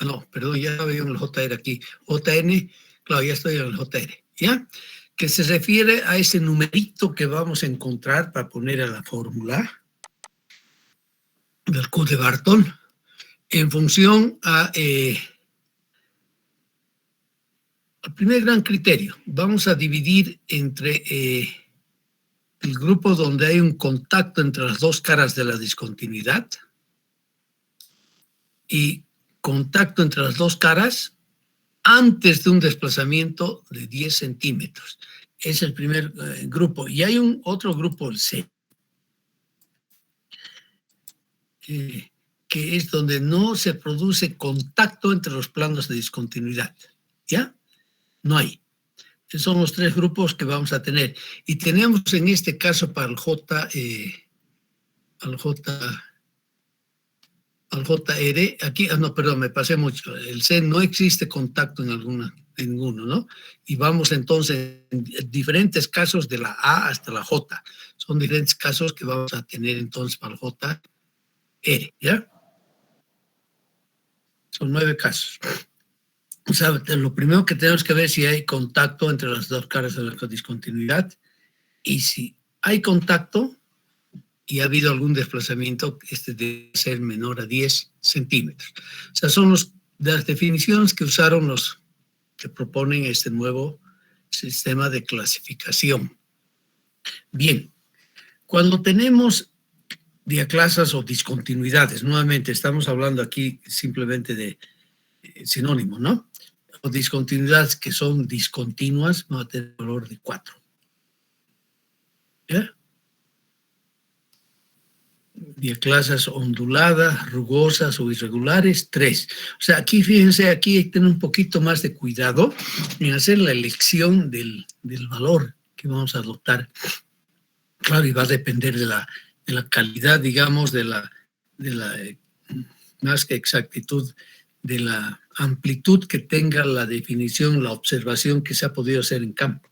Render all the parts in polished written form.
No, perdón, ya veo en el JR aquí. JN, claro, ya estoy en el JR, ¿ya? Que se refiere a ese numerito que vamos a encontrar para poner a la fórmula del Q de Barton en función al primer gran criterio. Vamos a dividir entre el grupo donde hay un contacto entre las dos caras de la discontinuidad y contacto entre las dos caras antes de un desplazamiento de 10 centímetros. Es el primer grupo. Y hay otro grupo, el C, que es donde no se produce contacto entre los planos de discontinuidad. ¿Ya? No hay. Esos son los tres grupos que vamos a tener. Y tenemos en este caso para el al JR, aquí, no, perdón, me pasé mucho. El C no existe contacto en ninguno, ¿no? Y vamos entonces en diferentes casos de la A hasta la J. Son diferentes casos que vamos a tener entonces para el JR, ¿ya? Son 9 casos. O sea, lo primero que tenemos que ver es si hay contacto entre las dos caras de la discontinuidad, y si hay contacto y ha habido algún desplazamiento, este debe ser menor a 10 centímetros. O sea, son las definiciones que usaron los que proponen este nuevo sistema de clasificación. Bien, cuando tenemos diaclasas o discontinuidades, nuevamente estamos hablando aquí simplemente de sinónimo, ¿no? O discontinuidades que son discontinuas, van a tener valor de 4. ¿Ya? Diaclasas onduladas, rugosas o irregulares, 3. O sea, aquí fíjense, aquí hay que tener un poquito más de cuidado en hacer la elección del valor que vamos a adoptar. Claro, y va a depender de la calidad, digamos, de la más que exactitud, de la amplitud que tenga la definición, la observación que se ha podido hacer en campo.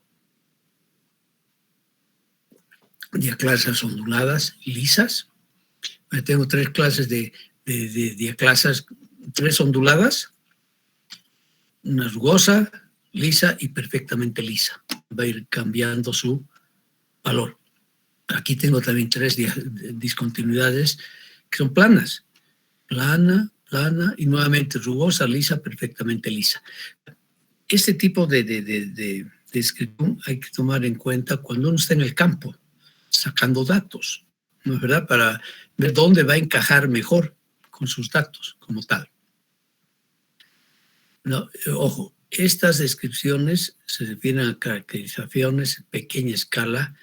Diaclasas onduladas, lisas. Tengo 3 clases de diaclasas, 3 onduladas, una rugosa, lisa y perfectamente lisa. Va a ir cambiando su valor. Aquí tengo también 3 discontinuidades que son planas. Plana, plana y nuevamente rugosa, lisa, perfectamente lisa. Este tipo de descripción hay que tomar en cuenta cuando uno está en el campo, sacando datos, ¿no es verdad? Para ver dónde va a encajar mejor con sus datos como tal. No, ojo, estas descripciones se refieren a caracterizaciones en pequeña escala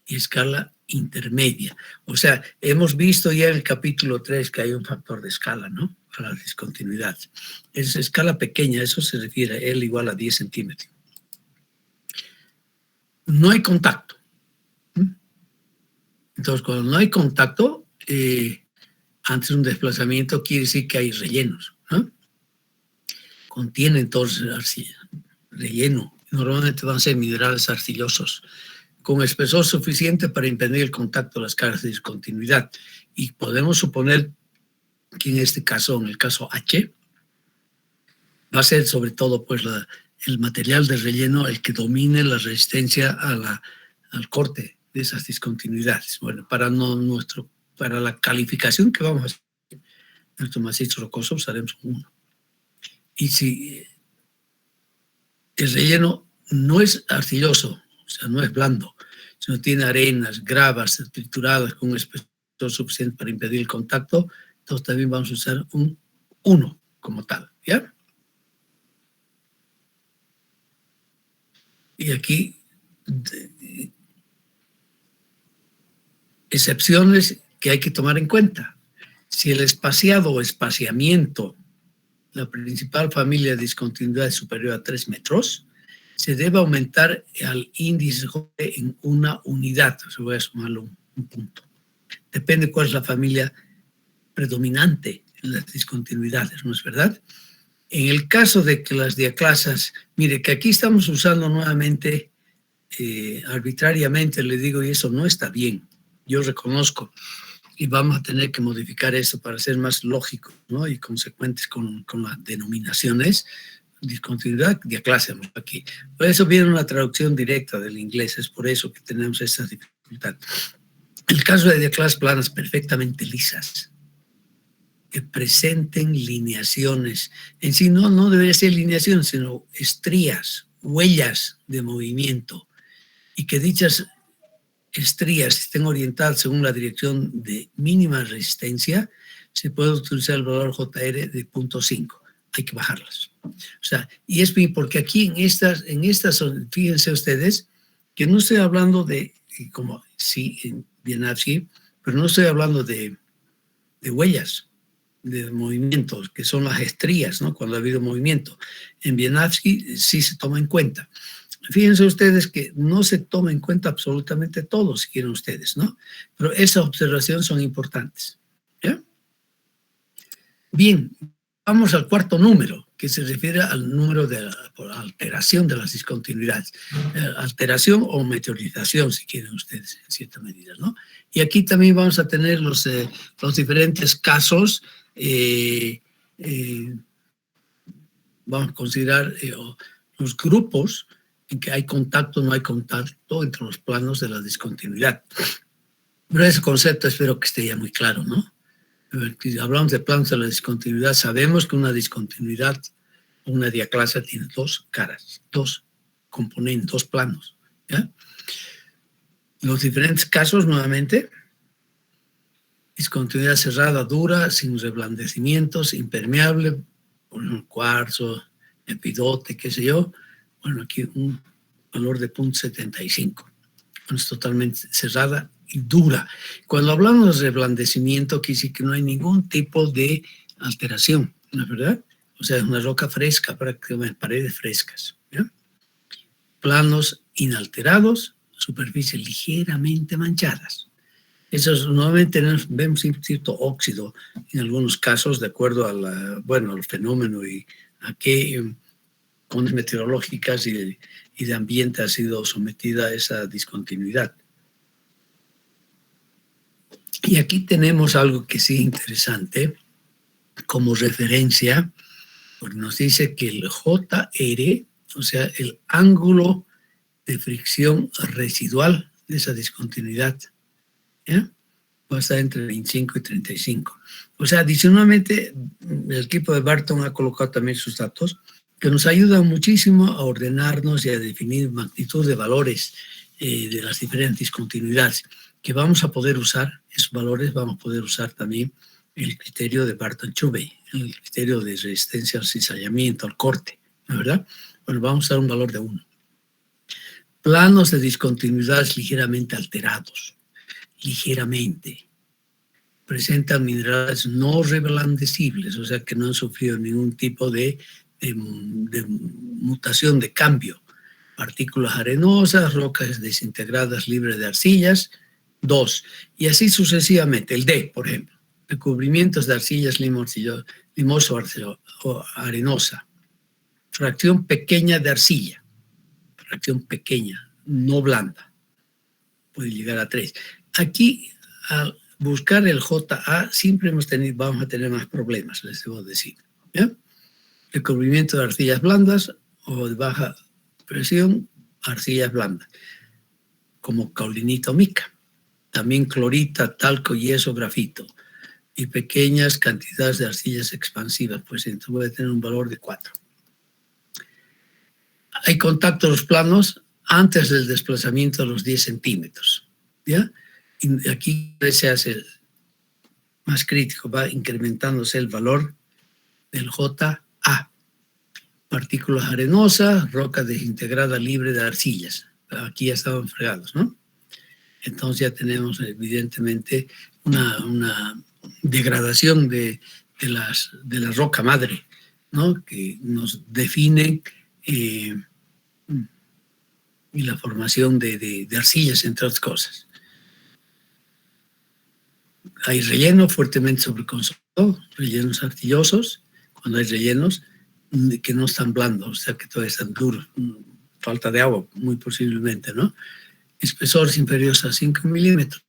y escala intermedia. O sea, hemos visto ya en el capítulo 3 que hay un factor de escala, ¿no? Para la discontinuidad. Es escala pequeña, eso se refiere a L igual a 10 centímetros. No hay contacto. Entonces, cuando no hay contacto, antes de un desplazamiento quiere decir que hay rellenos, ¿no? Contiene entonces relleno. Normalmente van a ser minerales arcillosos, con espesor suficiente para impedir el contacto de las caras de discontinuidad. Y podemos suponer que en este caso, en el caso H, va a ser sobre todo pues el material de relleno el que domine la resistencia al corte de esas discontinuidades. Bueno, para la calificación que vamos a hacer, nuestro macizo rocoso usaremos 1. Y si el relleno no es arcilloso, o sea, no es blando, sino tiene arenas, gravas trituradas con un espesor suficiente para impedir el contacto, entonces también vamos a usar un 1 como tal, ¿ya? Y aquí, excepciones que hay que tomar en cuenta. Si el espaciado o espaciamiento, la principal familia de discontinuidad es superior a 3 metros, se debe aumentar al índice en una unidad. O sea, voy a sumarlo un punto. Depende cuál es la familia predominante en las discontinuidades, ¿no es verdad? En el caso de que las diaclasas, mire que aquí estamos usando nuevamente arbitrariamente, le digo, y eso no está bien. Yo reconozco y vamos a tener que modificar eso para ser más lógico, ¿no? Y consecuentes con las denominaciones. Discontinuidad de clase aquí. Por eso viene una traducción directa del inglés, es por eso que tenemos esa dificultad. El caso de clases planas perfectamente lisas, que presenten lineaciones. En sí no debería ser lineaciones, sino estrías, huellas de movimiento, y que dichas estrías estén orientadas según la dirección de mínima resistencia, se puede utilizar el valor JR de 0.5. Hay que bajarlas. O sea, y es porque aquí en estas, fíjense ustedes, que no estoy hablando de, como sí, en Wieniawski, pero no estoy hablando de huellas, de movimientos, que son las estrías, ¿no? Cuando ha habido movimiento. En Wieniawski sí se toma en cuenta. Fíjense ustedes que no se toma en cuenta absolutamente todo, si quieren ustedes, ¿no? Pero esas observaciones son importantes. ¿Ya? Bien, vamos al cuarto número, que se refiere al número de la alteración de las discontinuidades. Alteración o meteorización, si quieren ustedes, en cierta medida, ¿no? Y aquí también vamos a tener los diferentes casos. Vamos a considerar los grupos en que hay contacto o no hay contacto entre los planos de la discontinuidad. Pero ese concepto espero que esté ya muy claro, ¿no? Si hablamos de planos de la discontinuidad, sabemos que una discontinuidad, una diaclase tiene dos caras, dos componentes, dos planos. ¿Ya? Los diferentes casos, nuevamente, discontinuidad cerrada, dura, sin reblandecimientos, impermeable, por ejemplo, cuarzo, epidote, qué sé yo. Bueno, aquí un valor de 0.75. Es totalmente cerrada y dura. Cuando hablamos de reblandecimiento, quiere decir que no hay ningún tipo de alteración, ¿no es verdad? O sea, es una roca fresca, prácticamente paredes frescas. ¿Ya? Planos inalterados, superficies ligeramente manchadas. Esos nuevamente vemos cierto óxido en algunos casos, de acuerdo a al fenómeno y a qué condiciones meteorológicas y de ambiente ha sido sometida a esa discontinuidad. Y aquí tenemos algo que sí interesante como referencia, porque nos dice que el JR, o sea, el ángulo de fricción residual de esa discontinuidad, ¿ya? Va a estar entre 25 y 35. O sea, adicionalmente, el equipo de Barton ha colocado también sus datos que nos ayudan muchísimo a ordenarnos y a definir magnitud de valores de las diferentes discontinuidades que vamos a poder usar. Esos valores vamos a poder usar también el criterio de Barton-Chubey, el criterio de resistencia al cizallamiento, al corte, ¿no? ¿Verdad? Bueno, vamos a dar un valor de 1. Planos de discontinuidades ligeramente alterados, ligeramente. Presentan minerales no reblandecibles, o sea que no han sufrido ningún tipo de mutación, de cambio. Partículas arenosas, rocas desintegradas libres de arcillas. 2. Y así sucesivamente. El D, por ejemplo. Recubrimientos de arcillas limoso o arenosa. Fracción pequeña de arcilla. Fracción pequeña, no blanda. Puede llegar a 3. Aquí, al buscar el JA, siempre vamos a tener más problemas, les debo decir. ¿Ya? Recubrimiento de arcillas blandas o de baja presión, arcillas blandas, como caulinita o mica. También clorita, talco, yeso, grafito. Y pequeñas cantidades de arcillas expansivas, pues entonces puede tener un valor de 4. Hay contacto de los planos antes del desplazamiento de los 10 centímetros. ¿Ya? Y aquí se hace más crítico, va incrementándose el valor del JA. Partículas arenosas, roca desintegrada libre de arcillas. Aquí ya estaban fregados, ¿no? Entonces ya tenemos evidentemente una degradación de la roca madre, ¿no? Que nos define y la formación de arcillas, entre otras cosas. Hay relleno fuertemente sobreconcentrado, rellenos arcillosos, cuando hay rellenos que no están blandos, o sea que todavía están duros, falta de agua, muy posiblemente, ¿no? Espesores inferiores a 5 milímetros,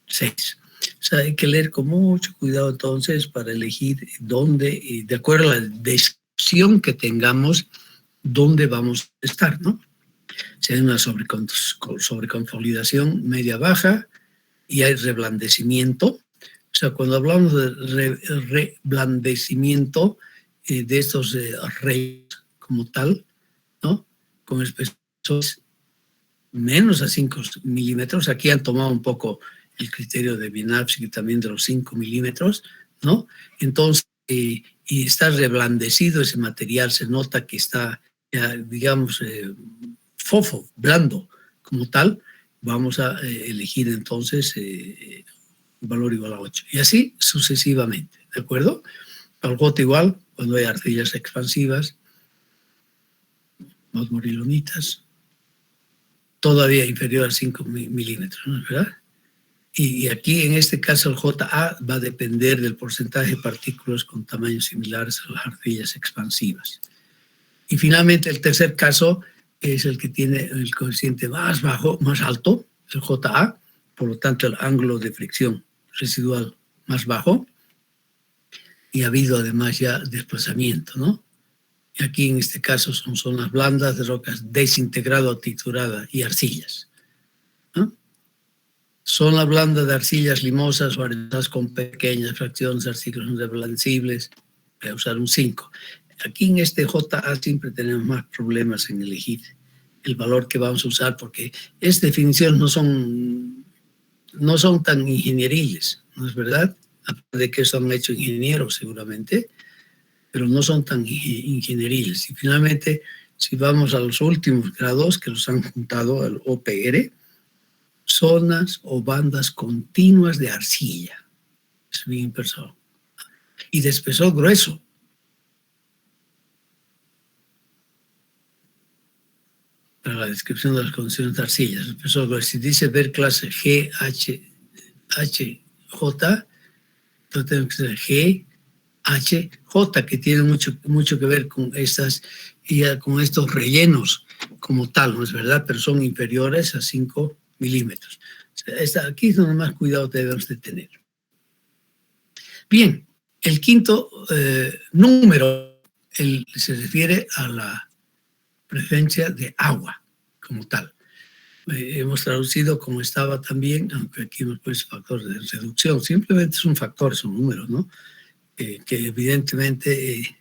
6. O sea, hay que leer con mucho cuidado entonces para elegir dónde, y de acuerdo a la descripción que tengamos, dónde vamos a estar, ¿no? Si hay una sobreconsolidación media-baja y hay reblandecimiento, o sea, cuando hablamos de reblandecimiento de estos reyes como tal, ¿no? Con espesores menos a 5 milímetros, aquí han tomado un poco el criterio de Vinapsi también de los 5 milímetros, ¿no? Entonces, y está reblandecido ese material, se nota que está, ya, digamos, fofo, blando como tal, vamos a elegir entonces un valor igual a 8. Y así sucesivamente, ¿de acuerdo? Al gota igual, cuando hay arcillas expansivas, osmorilonitas, todavía inferior a 5 milímetros, ¿no es verdad? Y aquí, en este caso, el JA va a depender del porcentaje de partículas con tamaños similares a las arcillas expansivas. Y finalmente, el tercer caso es el que tiene el coeficiente más bajo, más alto, el JA, por lo tanto, el ángulo de fricción residual más bajo, y ha habido además ya desplazamiento, ¿no? Y aquí, en este caso, son zonas blandas de rocas desintegrado o triturada y arcillas, ¿no? Zona blanda de arcillas limosas o arenosas con pequeñas fracciones de arcillas reblancibles, voy a usar un 5. Aquí en este JA siempre tenemos más problemas en elegir el valor que vamos a usar porque estas definiciones no son tan ingenieriles, ¿no es verdad? Aparte de que son hechos ingenieros seguramente, pero no son tan ingenieriles. Y finalmente, si vamos a los últimos grados que los han juntado al OPR, zonas o bandas continuas de arcilla. Es bien personal. Y de espesor grueso. Para la descripción de las condiciones de arcillas. Espesor grueso. Si dice ver clase G, H, H, J, entonces tenemos que ser G, H, J, que tiene mucho que ver con con estos rellenos como tal, ¿no es verdad? Pero son inferiores a 5 milímetros. Aquí es donde más cuidado debemos de tener. Bien, el quinto número se refiere a la presencia de agua como tal. Hemos traducido como estaba también, aunque aquí hemos puesto factor de reducción, simplemente es un factor, es un número, ¿no? Que evidentemente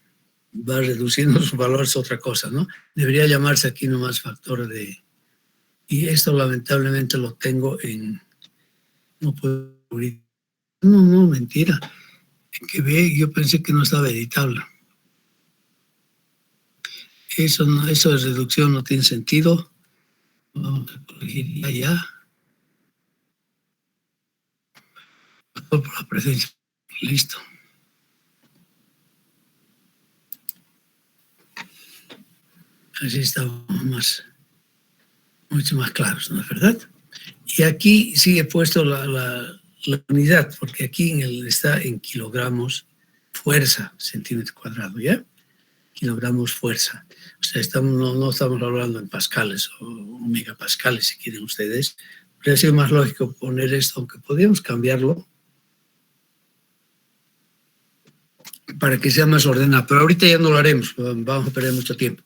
va reduciendo su valor, es otra cosa, ¿no? Debería llamarse aquí nomás factor de... Y esto lamentablemente lo tengo en... No puedo abrir. No, mentira. Que ve, yo pensé que no estaba editable. Eso de reducción no tiene sentido. Vamos a corregir ya. Por la presencia. Listo. Así estamos mucho más claros, ¿no es verdad? Y aquí sí he puesto la unidad, porque aquí está en kilogramos fuerza, centímetro cuadrado, ¿ya? Kilogramos fuerza. O sea, no estamos hablando en pascales o megapascales, si quieren ustedes. Pero ha sido más lógico poner esto, aunque podríamos cambiarlo para que sea más ordenado. Pero ahorita ya no lo haremos, vamos a perder mucho tiempo.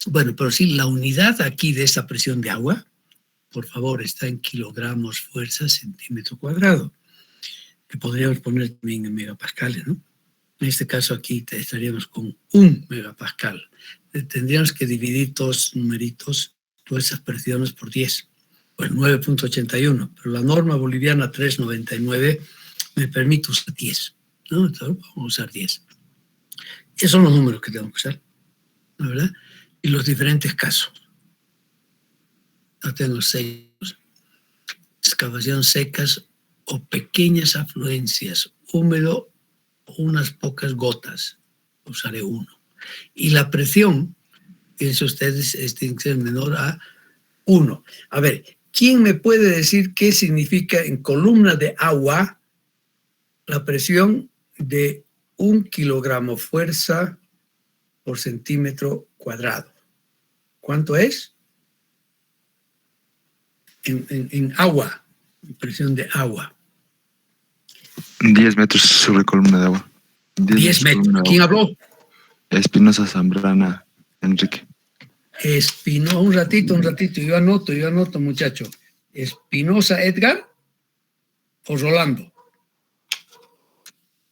Bueno, pero sí, la unidad aquí de esta presión de agua, por favor, está en kilogramos fuerza centímetro cuadrado, que podríamos poner también en megapascales, ¿no? En este caso aquí estaríamos con 1 megapascal. Tendríamos que dividir todos numeritos, todas esas presiones por 10, pues 9.81, pero la norma boliviana 399 me permite usar 10, ¿no? Entonces vamos a usar 10. Esos son los números que tengo que usar, ¿no? ¿Verdad? Y los diferentes casos. Yo tengo 6, excavación secas o pequeñas afluencias, húmedo, unas pocas gotas, usaré 1. Y la presión, piensen ustedes, tiene que ser menor a 1. A ver, ¿quién me puede decir qué significa en columna de agua la presión de 1 kilogramo fuerza por centímetro cuadrado? ¿Cuánto es? En agua, presión de agua. 10 metros sobre columna de agua. 10 metros. ¿Quién habló? Espinosa Zambrana, Enrique. Un ratito. Yo anoto, muchacho. Espinosa Edgar o Rolando.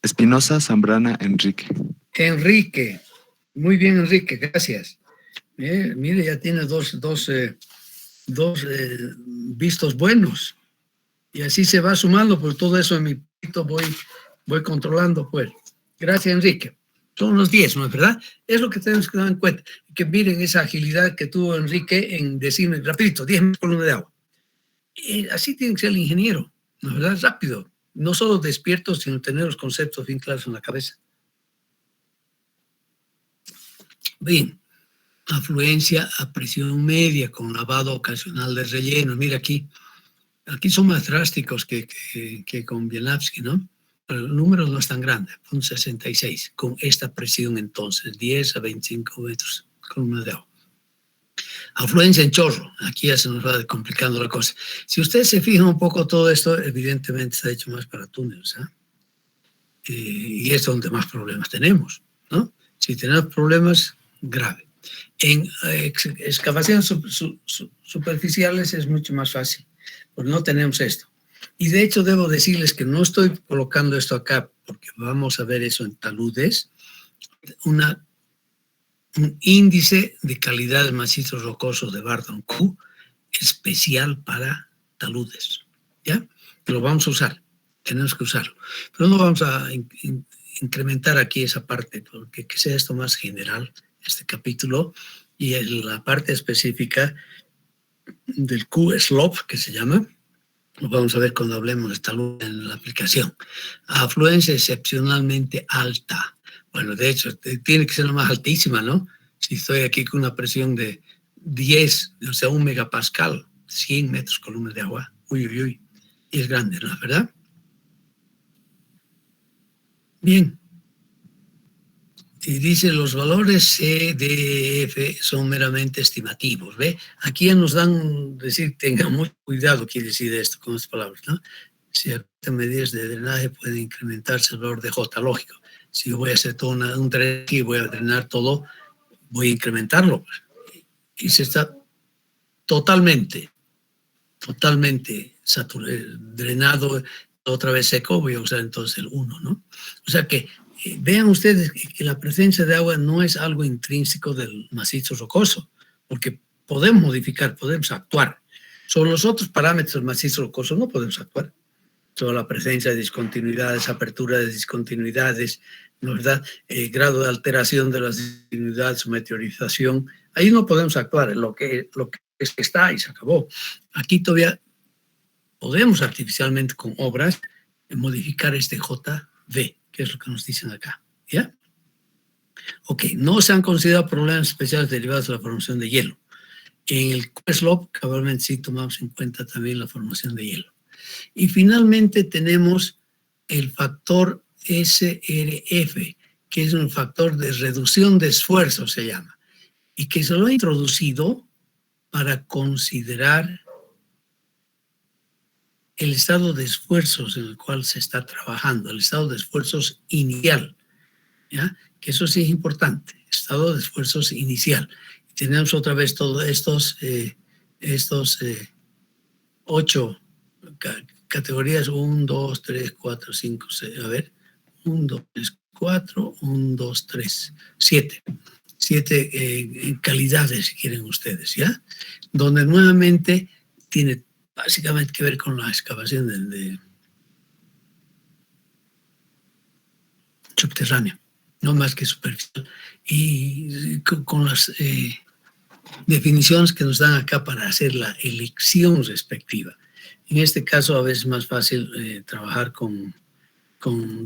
Espinosa Zambrana, Enrique. Enrique. Muy bien, Enrique, gracias. Mire, ya tiene dos vistos buenos. Y así se va sumando, por todo eso en mi pito voy controlando, pues. Gracias, Enrique. Son los 10, ¿no es verdad? Es lo que tenemos que dar en cuenta. Que miren esa agilidad que tuvo Enrique en decirme rapidito, 10 metros columna de agua. Y así tiene que ser el ingeniero, ¿no es verdad? Rápido. No solo despierto, sino tener los conceptos bien claros en la cabeza. Bien. Afluencia a presión media con lavado ocasional de relleno. Mira aquí son más drásticos que con Bielawski, ¿no? Pero el número no es tan grande, son 66, con esta presión entonces, 10 a 25 metros columna de agua. Afluencia en chorro, aquí ya se nos va complicando la cosa. Si ustedes se fijan un poco, todo esto evidentemente está hecho más para túneles, ¿eh? Y es donde más problemas tenemos, ¿no? Si tenemos problemas, grave. En excavaciones superficiales es mucho más fácil, porque no tenemos esto. Y de hecho debo decirles que no estoy colocando esto acá, porque vamos a ver eso en taludes, un índice de calidad de macizos rocosos de Barton Q especial para taludes, ¿ya? Que lo vamos a usar, tenemos que usarlo. Pero no vamos a incrementar aquí esa parte, porque que sea esto más general, este capítulo, y la parte específica del Q-Slope, que se llama, lo vamos a ver cuando hablemos de talud en la aplicación. Afluencia excepcionalmente alta. Bueno, de hecho, tiene que ser la más altísima, ¿no? Si estoy aquí con una presión de 10, o sea, 1 megapascal, 100 metros columna de agua, uy, y es grande, ¿no es verdad? Bien. Y dice, los valores C, D, E, F son meramente estimativos, ¿ve? Aquí ya nos dan, decir, tengan mucho cuidado, quiere decir esto con estas palabras, ¿no? Ciertas medidas de drenaje pueden incrementarse el valor de J, lógico. Si yo voy a hacer todo un drenaje y voy a drenar todo, voy a incrementarlo. Y se está totalmente drenado, otra vez seco, voy a usar entonces el 1, ¿no? O sea que vean ustedes que la presencia de agua no es algo intrínseco del macizo rocoso, porque podemos modificar, podemos actuar. Sobre los otros parámetros del macizo rocoso no podemos actuar. Sobre la presencia de discontinuidades, apertura de discontinuidades, ¿no es verdad? Grado de alteración de las discontinuidades, su meteorización, ahí no podemos actuar, lo que es que está y se acabó. Aquí todavía podemos artificialmente con obras modificar este JV, que es lo que nos dicen acá, ¿ya? Ok, no se han considerado problemas especiales derivados de la formación de hielo. En el Q-Slope, cabalmente sí tomamos en cuenta también la formación de hielo. Y finalmente tenemos el factor SRF, que es un factor de reducción de esfuerzo, se llama, y que se lo ha introducido para considerar el estado de esfuerzos en el cual se está trabajando, el estado de esfuerzos inicial, ¿ya? Que eso sí es importante, estado de esfuerzos inicial. Y tenemos otra vez todos estos 8 categorías, 1, 2, 3, 4, 5, 6, a ver, 1, 2, 3, 4, 1, 2, 3, 7. 7 calidades, si quieren ustedes, ¿ya? Donde nuevamente tiene básicamente que ver con la excavación de subterránea, no más que superficial, y con las definiciones que nos dan acá para hacer la elección respectiva. En este caso, a veces es más fácil trabajar con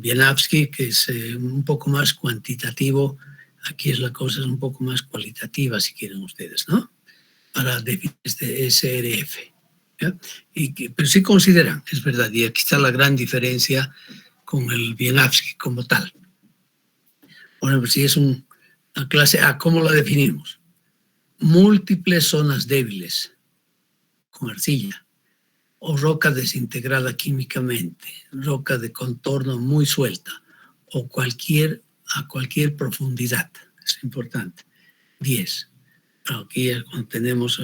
Bielawski, que es un poco más cuantitativo. Aquí es la cosa, es un poco más cualitativa, si quieren ustedes, ¿no? Para definir este SRF. ¿Ya? Pero sí consideran, es verdad, y aquí está la gran diferencia con el Bielawski como tal. Bueno, pues si es una clase A, ¿cómo la definimos? Múltiples zonas débiles con arcilla, o roca desintegrada químicamente, roca de contorno muy suelta, o a cualquier profundidad. Es importante. 10. Aquí es cuando tenemos,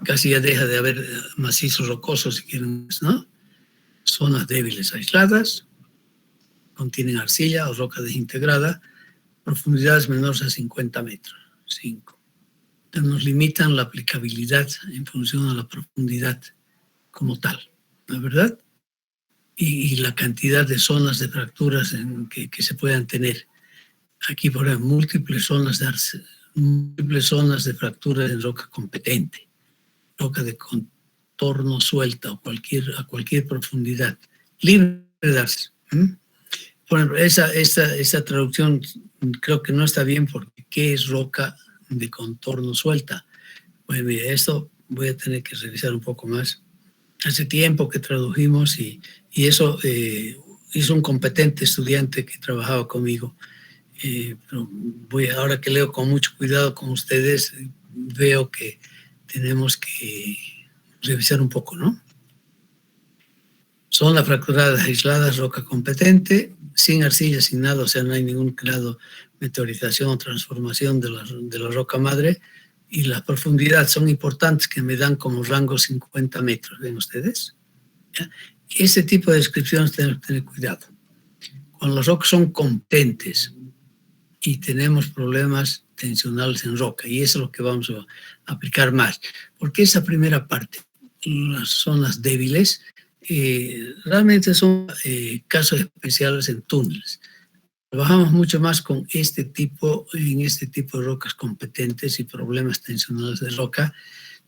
casi ya deja de haber macizos rocosos, si quieren, ¿no? Zonas débiles aisladas, contienen arcilla o roca desintegrada, profundidades menores a 50 metros. 5. Nos limitan la aplicabilidad en función a la profundidad como tal, ¿no es verdad? Y la cantidad de zonas de fracturas que se puedan tener. Aquí, por ejemplo, múltiples zonas de fracturas en roca competente, roca de contorno suelta o a cualquier profundidad, libre de darse. Por ejemplo, esa traducción creo que no está bien, porque ¿qué es roca de contorno suelta? Pues mira, esto voy a tener que revisar un poco más. Hace tiempo que tradujimos y eso hizo un competente estudiante que trabajaba conmigo. Pero ahora que leo con mucho cuidado con ustedes, veo que tenemos que revisar un poco, ¿no? Son las fracturadas aisladas, roca competente, sin arcilla, sin nada, o sea, no hay ningún grado de meteorización o transformación de la roca madre, y la profundidad son importantes, que me dan como rango 50 metros, ¿ven ustedes? ¿Ya? Ese tipo de descripciones tenemos que tener cuidado. Cuando las rocas son competentes y tenemos problemas tensionales en roca, y eso es lo que vamos a aplicar más, porque esa primera parte, las zonas débiles, realmente son casos especiales en túneles. Trabajamos mucho más en este tipo de rocas competentes y problemas tensionales de roca,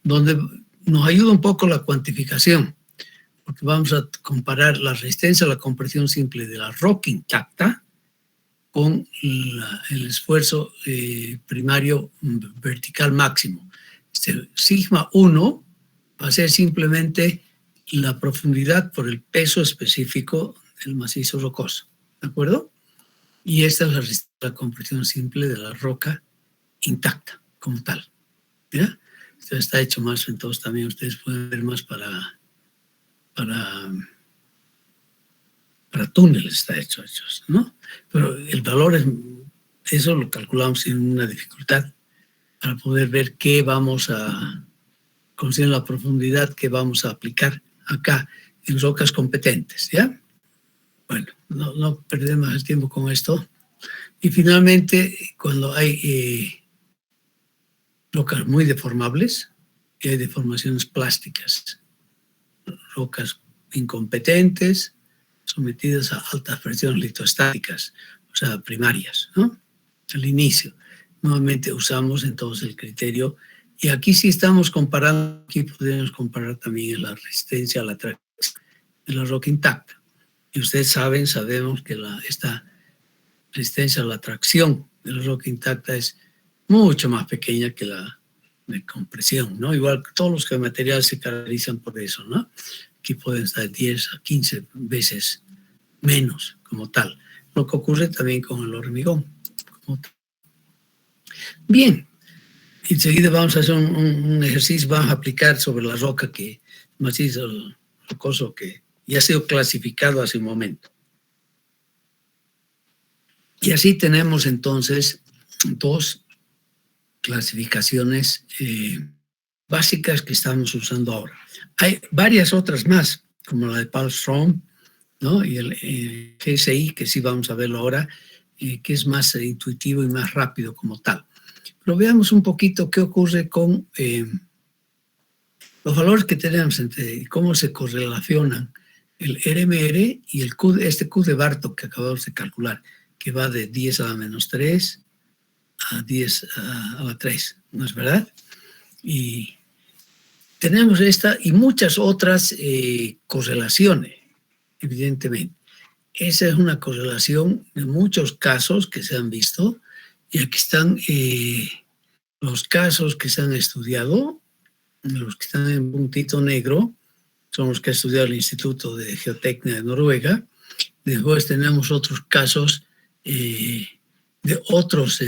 donde nos ayuda un poco la cuantificación, porque vamos a comparar la resistencia a la compresión simple de la roca intacta con el esfuerzo primario vertical máximo. Sigma 1 va a ser simplemente la profundidad por el peso específico del macizo rocoso, ¿de acuerdo? Y esta es la compresión simple de la roca intacta, como tal. ¿Ya? Esto está hecho más, entonces también ustedes pueden ver más para túneles, está hecho, ¿no? Pero el valor eso lo calculamos sin una dificultad, para poder ver qué vamos a, considerando la profundidad que vamos a aplicar acá en rocas competentes, ¿ya? Bueno, no perdemos el tiempo con esto. Y finalmente, cuando hay rocas muy deformables, y hay deformaciones plásticas, rocas incompetentes, sometidas a altas presiones litostáticas, o sea, primarias, ¿no? Al inicio. Nuevamente usamos entonces el criterio, y aquí sí estamos comparando, aquí podemos comparar también la resistencia a la tracción de la roca intacta. Y ustedes sabemos que esta resistencia a la tracción de la roca intacta es mucho más pequeña que la de compresión, ¿no? Igual que todos los materiales se caracterizan por eso, ¿no? Aquí pueden estar 10 a 15 veces menos como tal. Lo que ocurre también con el hormigón. Bien, enseguida vamos a hacer un ejercicio, vamos a aplicar sobre la roca macizo rocoso que ya ha sido clasificado hace un momento. Y así tenemos entonces dos clasificaciones básicas que estamos usando ahora. Hay varias otras más, como la de Paul Ström, ¿no? Y el GSI, que sí vamos a verlo ahora, que es más intuitivo y más rápido como tal. Pero veamos un poquito qué ocurre con los valores que tenemos y cómo se correlacionan el RMR y el Q, este Q de Bartók que acabamos de calcular, que va de 10 a la menos 3 a 10 a la 3, ¿no es verdad? Y tenemos esta y muchas otras correlaciones, evidentemente. Esa es una correlación de muchos casos que se han visto, y aquí están los casos que se han estudiado, los que están en puntito negro, son los que ha estudiado el Instituto de Geotecnia de Noruega. Después tenemos otros casos de otros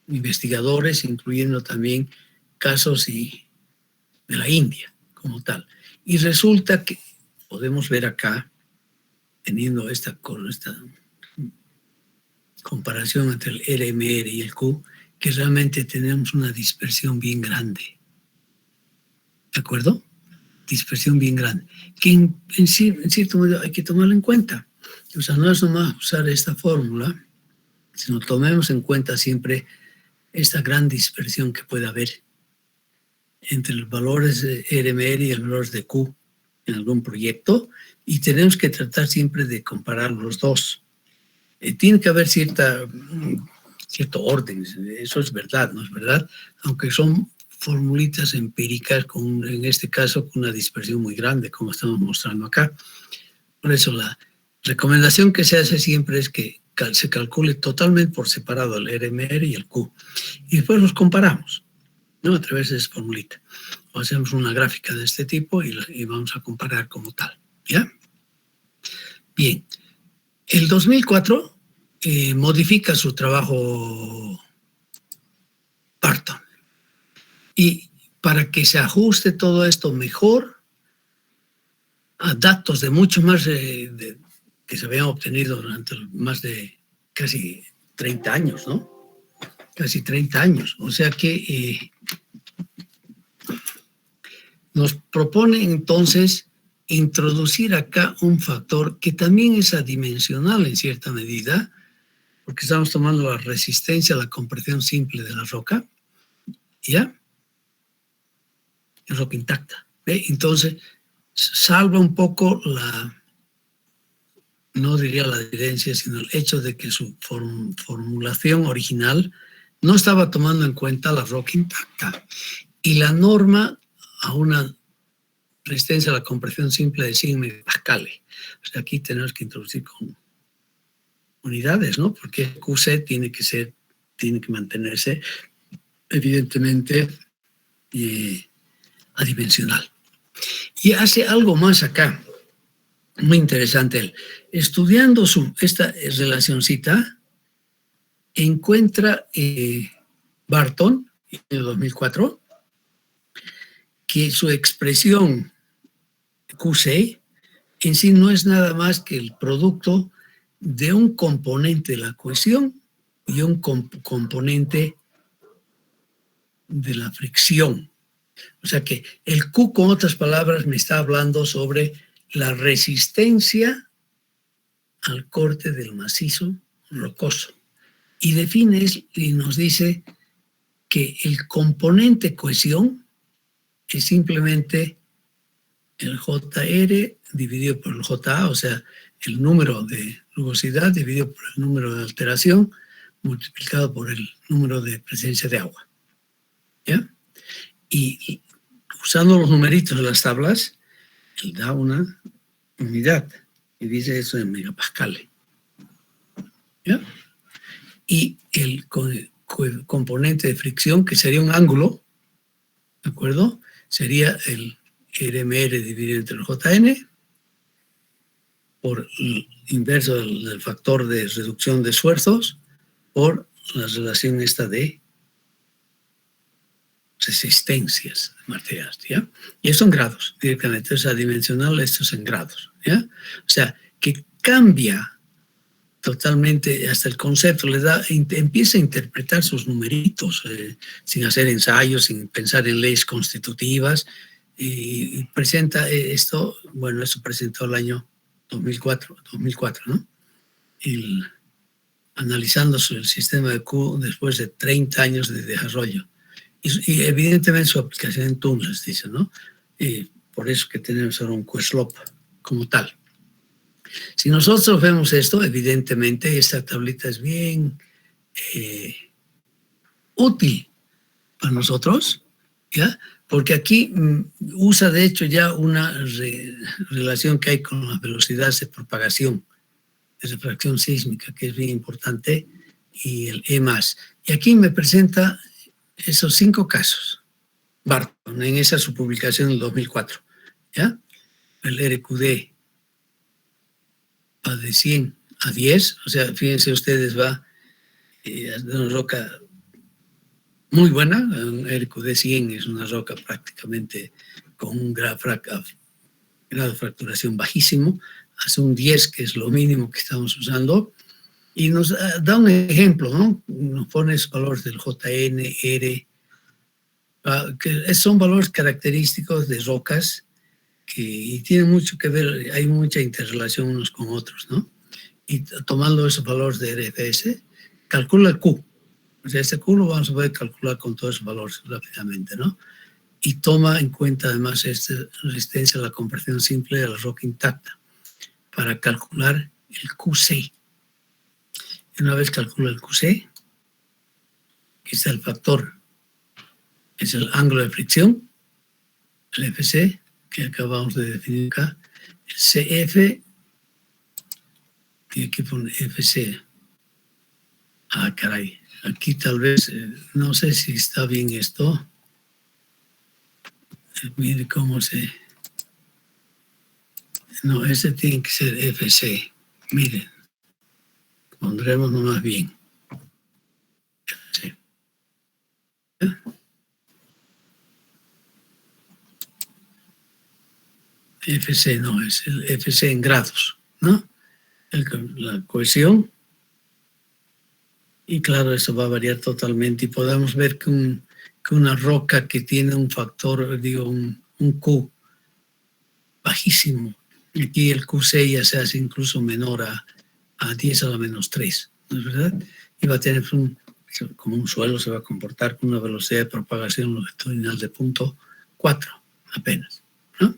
investigadores, incluyendo también casos de la India como tal. Y resulta que podemos ver acá, teniendo esta comparación entre el RMR y el Q, que realmente tenemos una dispersión bien grande. ¿De acuerdo? Dispersión bien grande. Que en cierto modo hay que tomarlo en cuenta. O sea, no es nomás usar esta fórmula, sino tomemos en cuenta siempre esta gran dispersión que puede haber entre los valores de RMR y los valores de Q en algún proyecto, y tenemos que tratar siempre de comparar los dos. Tiene que haber cierto orden, eso es verdad, ¿no es verdad? Aunque son formulitas empíricas, en este caso con una dispersión muy grande, como estamos mostrando acá. Por eso la recomendación que se hace siempre es que se calcule totalmente por separado el RMR y el Q. Y después los comparamos, ¿no? A través de esa formulita. O hacemos una gráfica de este tipo y vamos a comparar como tal, ¿ya? Bien. El 2004 modifica su trabajo Barton. Y para que se ajuste todo esto mejor a datos de mucho más que se habían obtenido durante más de casi 30 años, ¿no? Casi 30 años. O sea que nos propone entonces introducir acá un factor que también es adimensional en cierta medida, porque estamos tomando la resistencia a la compresión simple de la roca, ¿ya? La roca intacta, ¿ve? Entonces, salva un poco no diría la evidencia, sino el hecho de que su formulación original no estaba tomando en cuenta la roca intacta. Y la norma a una resistencia a la compresión simple de 100 megapascales. O sea, aquí tenemos que introducir con unidades, ¿no? Porque QC tiene que mantenerse evidentemente adimensional. Y hace algo más acá, muy interesante él. Estudiando esta relacioncita, encuentra Barton, en el 2004, que su expresión QC en sí no es nada más que el producto de un componente de la cohesión y un componente de la fricción. O sea que el Q, con otras palabras, me está hablando sobre la resistencia al corte del macizo rocoso. Y define y nos dice que el componente cohesión es simplemente el JR dividido por el JA, o sea, el número de rugosidad dividido por el número de alteración multiplicado por el número de presencia de agua. ¿Ya? Y usando los numeritos de las tablas, él da una unidad y dice eso en megapascales. ¿Ya? Y el componente de fricción, que sería un ángulo, ¿de acuerdo? Sería el RMR dividido entre el JN por el inverso del factor de reducción de esfuerzos por la relación esta de resistencias materiales, ¿ya? Y eso en grados, directamente, es adimensional, esto es en grados, ¿ya? O sea, que cambia totalmente hasta el concepto, empieza a interpretar sus numeritos sin hacer ensayos, sin pensar en leyes constitutivas, y presenta esto, bueno, eso presentó el año 2004, ¿no? Analizando el sistema de Q después de 30 años de desarrollo. Y evidentemente su aplicación en túneles, dice, ¿no? Por eso que tenemos ahora un Q-slope como tal. Si nosotros vemos esto, evidentemente esta tablita es bien útil para nosotros, ¿ya? Porque aquí usa de hecho ya una relación que hay con las velocidades de propagación, de refracción sísmica, que es bien importante, y el E+. Y aquí me presenta esos 5 casos, Barton, en esa su publicación del 2004, ¿ya? El RQD va de 100 a 10, o sea, fíjense ustedes, va de una roca muy buena, un RQD 100 es una roca prácticamente con un grado de fracturación bajísimo, hace un 10, que es lo mínimo que estamos usando, y nos da un ejemplo, ¿no? Nos pone esos valores del JN, R, que son valores característicos de rocas y tienen mucho que ver, hay mucha interrelación unos con otros, ¿no? Y tomando esos valores de RFS, calcula el Q. O sea, este Q lo vamos a poder calcular con todos esos valores rápidamente, ¿no? Y toma en cuenta además esta resistencia a la compresión simple de la roca intacta para calcular el QC. Y una vez calcula el QC, que es el factor, es el ángulo de fricción, el FC, que acabamos de definir acá, el CF, y aquí pone FC. Ah, caray, aquí tal vez, no sé si está bien esto. Mire cómo se... No, ese tiene que ser FC. Miren, pondremos nomás bien. FC. FC no, es el FC en grados, ¿no? La cohesión. Y claro, eso va a variar totalmente. Y podemos ver que una roca que tiene un factor, digo, un Q bajísimo, aquí el QC ya se hace incluso menor a 10 a la menos 3, ¿no es verdad? Y va a tener como un suelo, se va a comportar con una velocidad de propagación longitudinal de 0.4 apenas, ¿no?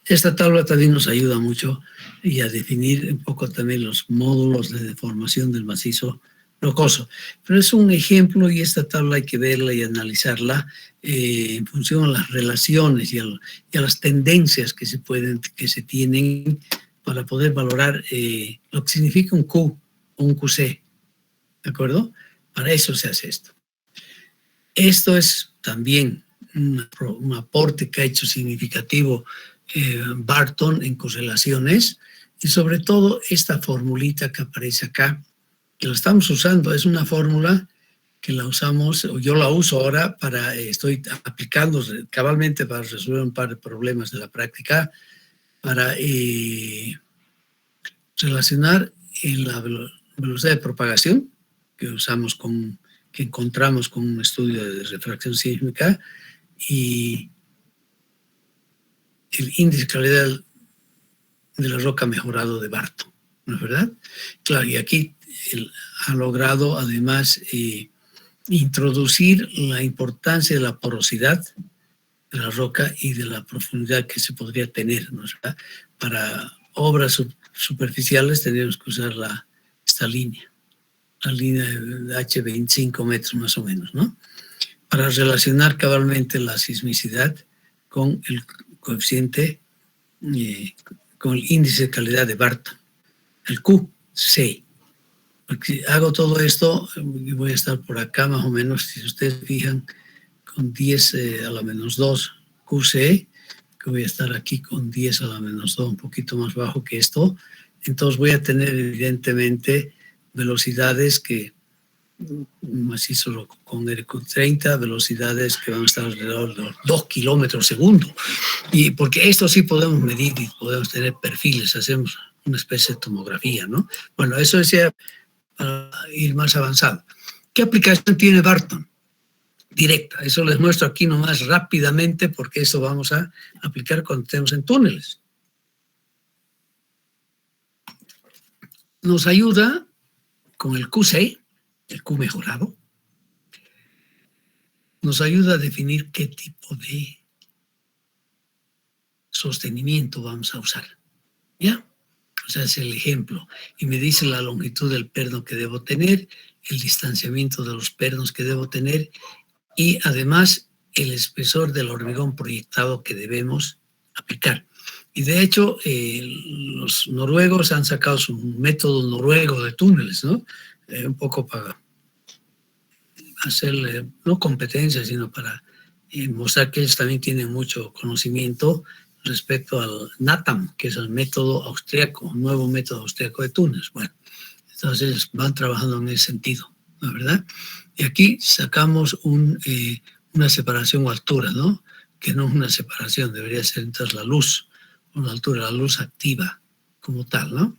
Esta tabla también nos ayuda mucho y a definir un poco también los módulos de deformación del macizo rocoso. Pero es un ejemplo y esta tabla hay que verla y analizarla en función a las relaciones y a las tendencias que se tienen para poder valorar lo que significa un Q o un QC. ¿De acuerdo? Para eso se hace esto. Esto es también un aporte que ha hecho significativo Barton en correlaciones y sobre todo esta formulita que aparece acá, que la estamos usando, es una fórmula que la usamos, o yo la uso ahora estoy aplicando cabalmente para resolver un par de problemas de la práctica, para relacionar la velocidad de propagación que usamos que encontramos con un estudio de refracción sísmica y el índice de calidad de la roca mejorado de Barton, ¿no es verdad? Claro, y aquí ha logrado además introducir la importancia de la porosidad de la roca y de la profundidad que se podría tener, ¿no es verdad? Para obras superficiales tendríamos que usar esta línea, la línea de H25 metros más o menos, ¿no? Para relacionar cabalmente la sismicidad con el coeficiente, con el índice de calidad de Barton, el QC. Porque hago todo esto, y voy a estar por acá más o menos, si ustedes fijan, con 10 a la menos 2 QC, que voy a estar aquí con 10 a la menos 2, un poquito más bajo que esto. Entonces voy a tener evidentemente velocidades que macizo con 30 velocidades que van a estar alrededor de 2 kilómetros segundo. Y porque esto sí podemos medir y podemos tener perfiles, hacemos una especie de tomografía, ¿no? Bueno, eso decía para ir más avanzado. ¿Qué aplicación tiene Barton? Directa. Eso les muestro aquí nomás rápidamente porque eso vamos a aplicar cuando estemos en túneles. Nos ayuda con el QC, el Q mejorado, nos ayuda a definir qué tipo de sostenimiento vamos a usar. ¿Ya? O sea, es el ejemplo. Y me dice la longitud del perno que debo tener, el distanciamiento de los pernos que debo tener y además el espesor del hormigón proyectado que debemos aplicar. Y de hecho, los noruegos han sacado su método noruego de túneles, ¿no? Un poco para hacerle, no competencia, sino para mostrar que ellos también tienen mucho conocimiento respecto al NATAM, que es el método austriaco, un nuevo método austriaco de túneles. Bueno, entonces van trabajando en ese sentido, ¿no es verdad? Y aquí sacamos una separación o altura, ¿no? Que no es una separación, debería ser entonces la luz. por la altura, la luz activa como tal, ¿no?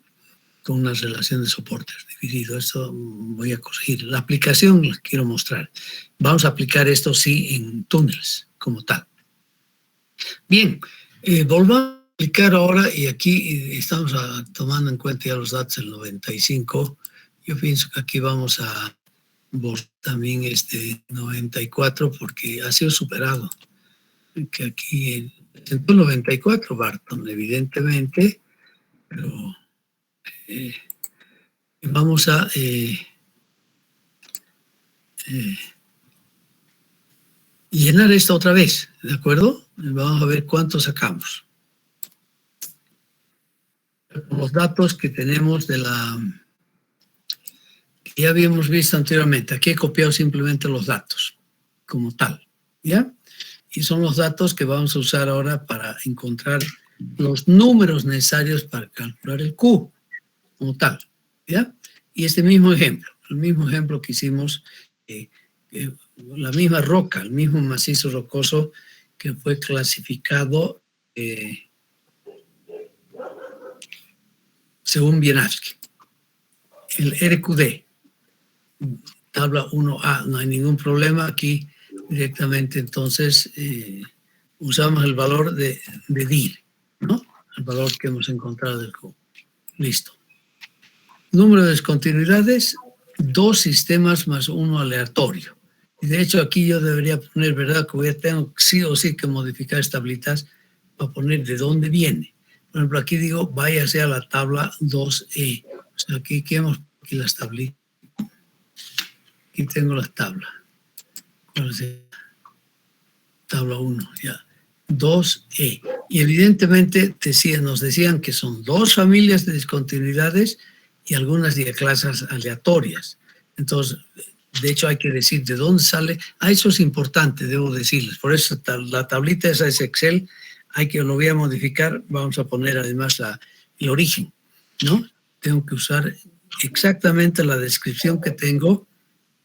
Con una relación de soportes dividido. Esto voy a corregir. La aplicación la quiero mostrar. Vamos a aplicar esto sí en túneles como tal. Bien, volvamos a aplicar ahora, y aquí estamos tomando en cuenta ya los datos del 95. Yo pienso que aquí vamos a borrar también este 94 porque ha sido superado. Que aquí presentó 94 Barton, evidentemente, pero vamos a llenar esto otra vez, ¿de acuerdo? Vamos a ver cuánto sacamos. Los datos que tenemos de que ya habíamos visto anteriormente. Aquí he copiado simplemente los datos como tal, ¿ya? Y son los datos que vamos a usar ahora para encontrar los números necesarios para calcular el Q como tal, ¿ya? Y este mismo ejemplo, el mismo ejemplo que hicimos, la misma roca, el mismo macizo rocoso que fue clasificado según Wieniawski. El RQD, tabla 1A, no hay ningún problema aquí directamente, entonces usamos el valor de DIR, ¿no? El valor que hemos encontrado del Q. Listo. Número de descontinuidades, 2 sistemas más 1 aleatorio. Y de hecho aquí yo debería poner, ¿verdad? Que tengo sí o sí que modificar estas tablitas para poner de dónde viene. Por ejemplo, aquí digo, váyase a la tabla 2E. O sea, aquí aquí las tablitas. Aquí tengo la tabla. ¿Cuál es esta? Tabla 1, ya. 2E. Y evidentemente nos decían que son 2 familias de discontinuidades y algunas diaclasas aleatorias. Entonces, de hecho hay que decir de dónde sale. Eso es importante, debo decirles. Por eso la tablita esa es Excel, lo voy a modificar. Vamos a poner además el origen, ¿no? Tengo que usar exactamente la descripción que tengo,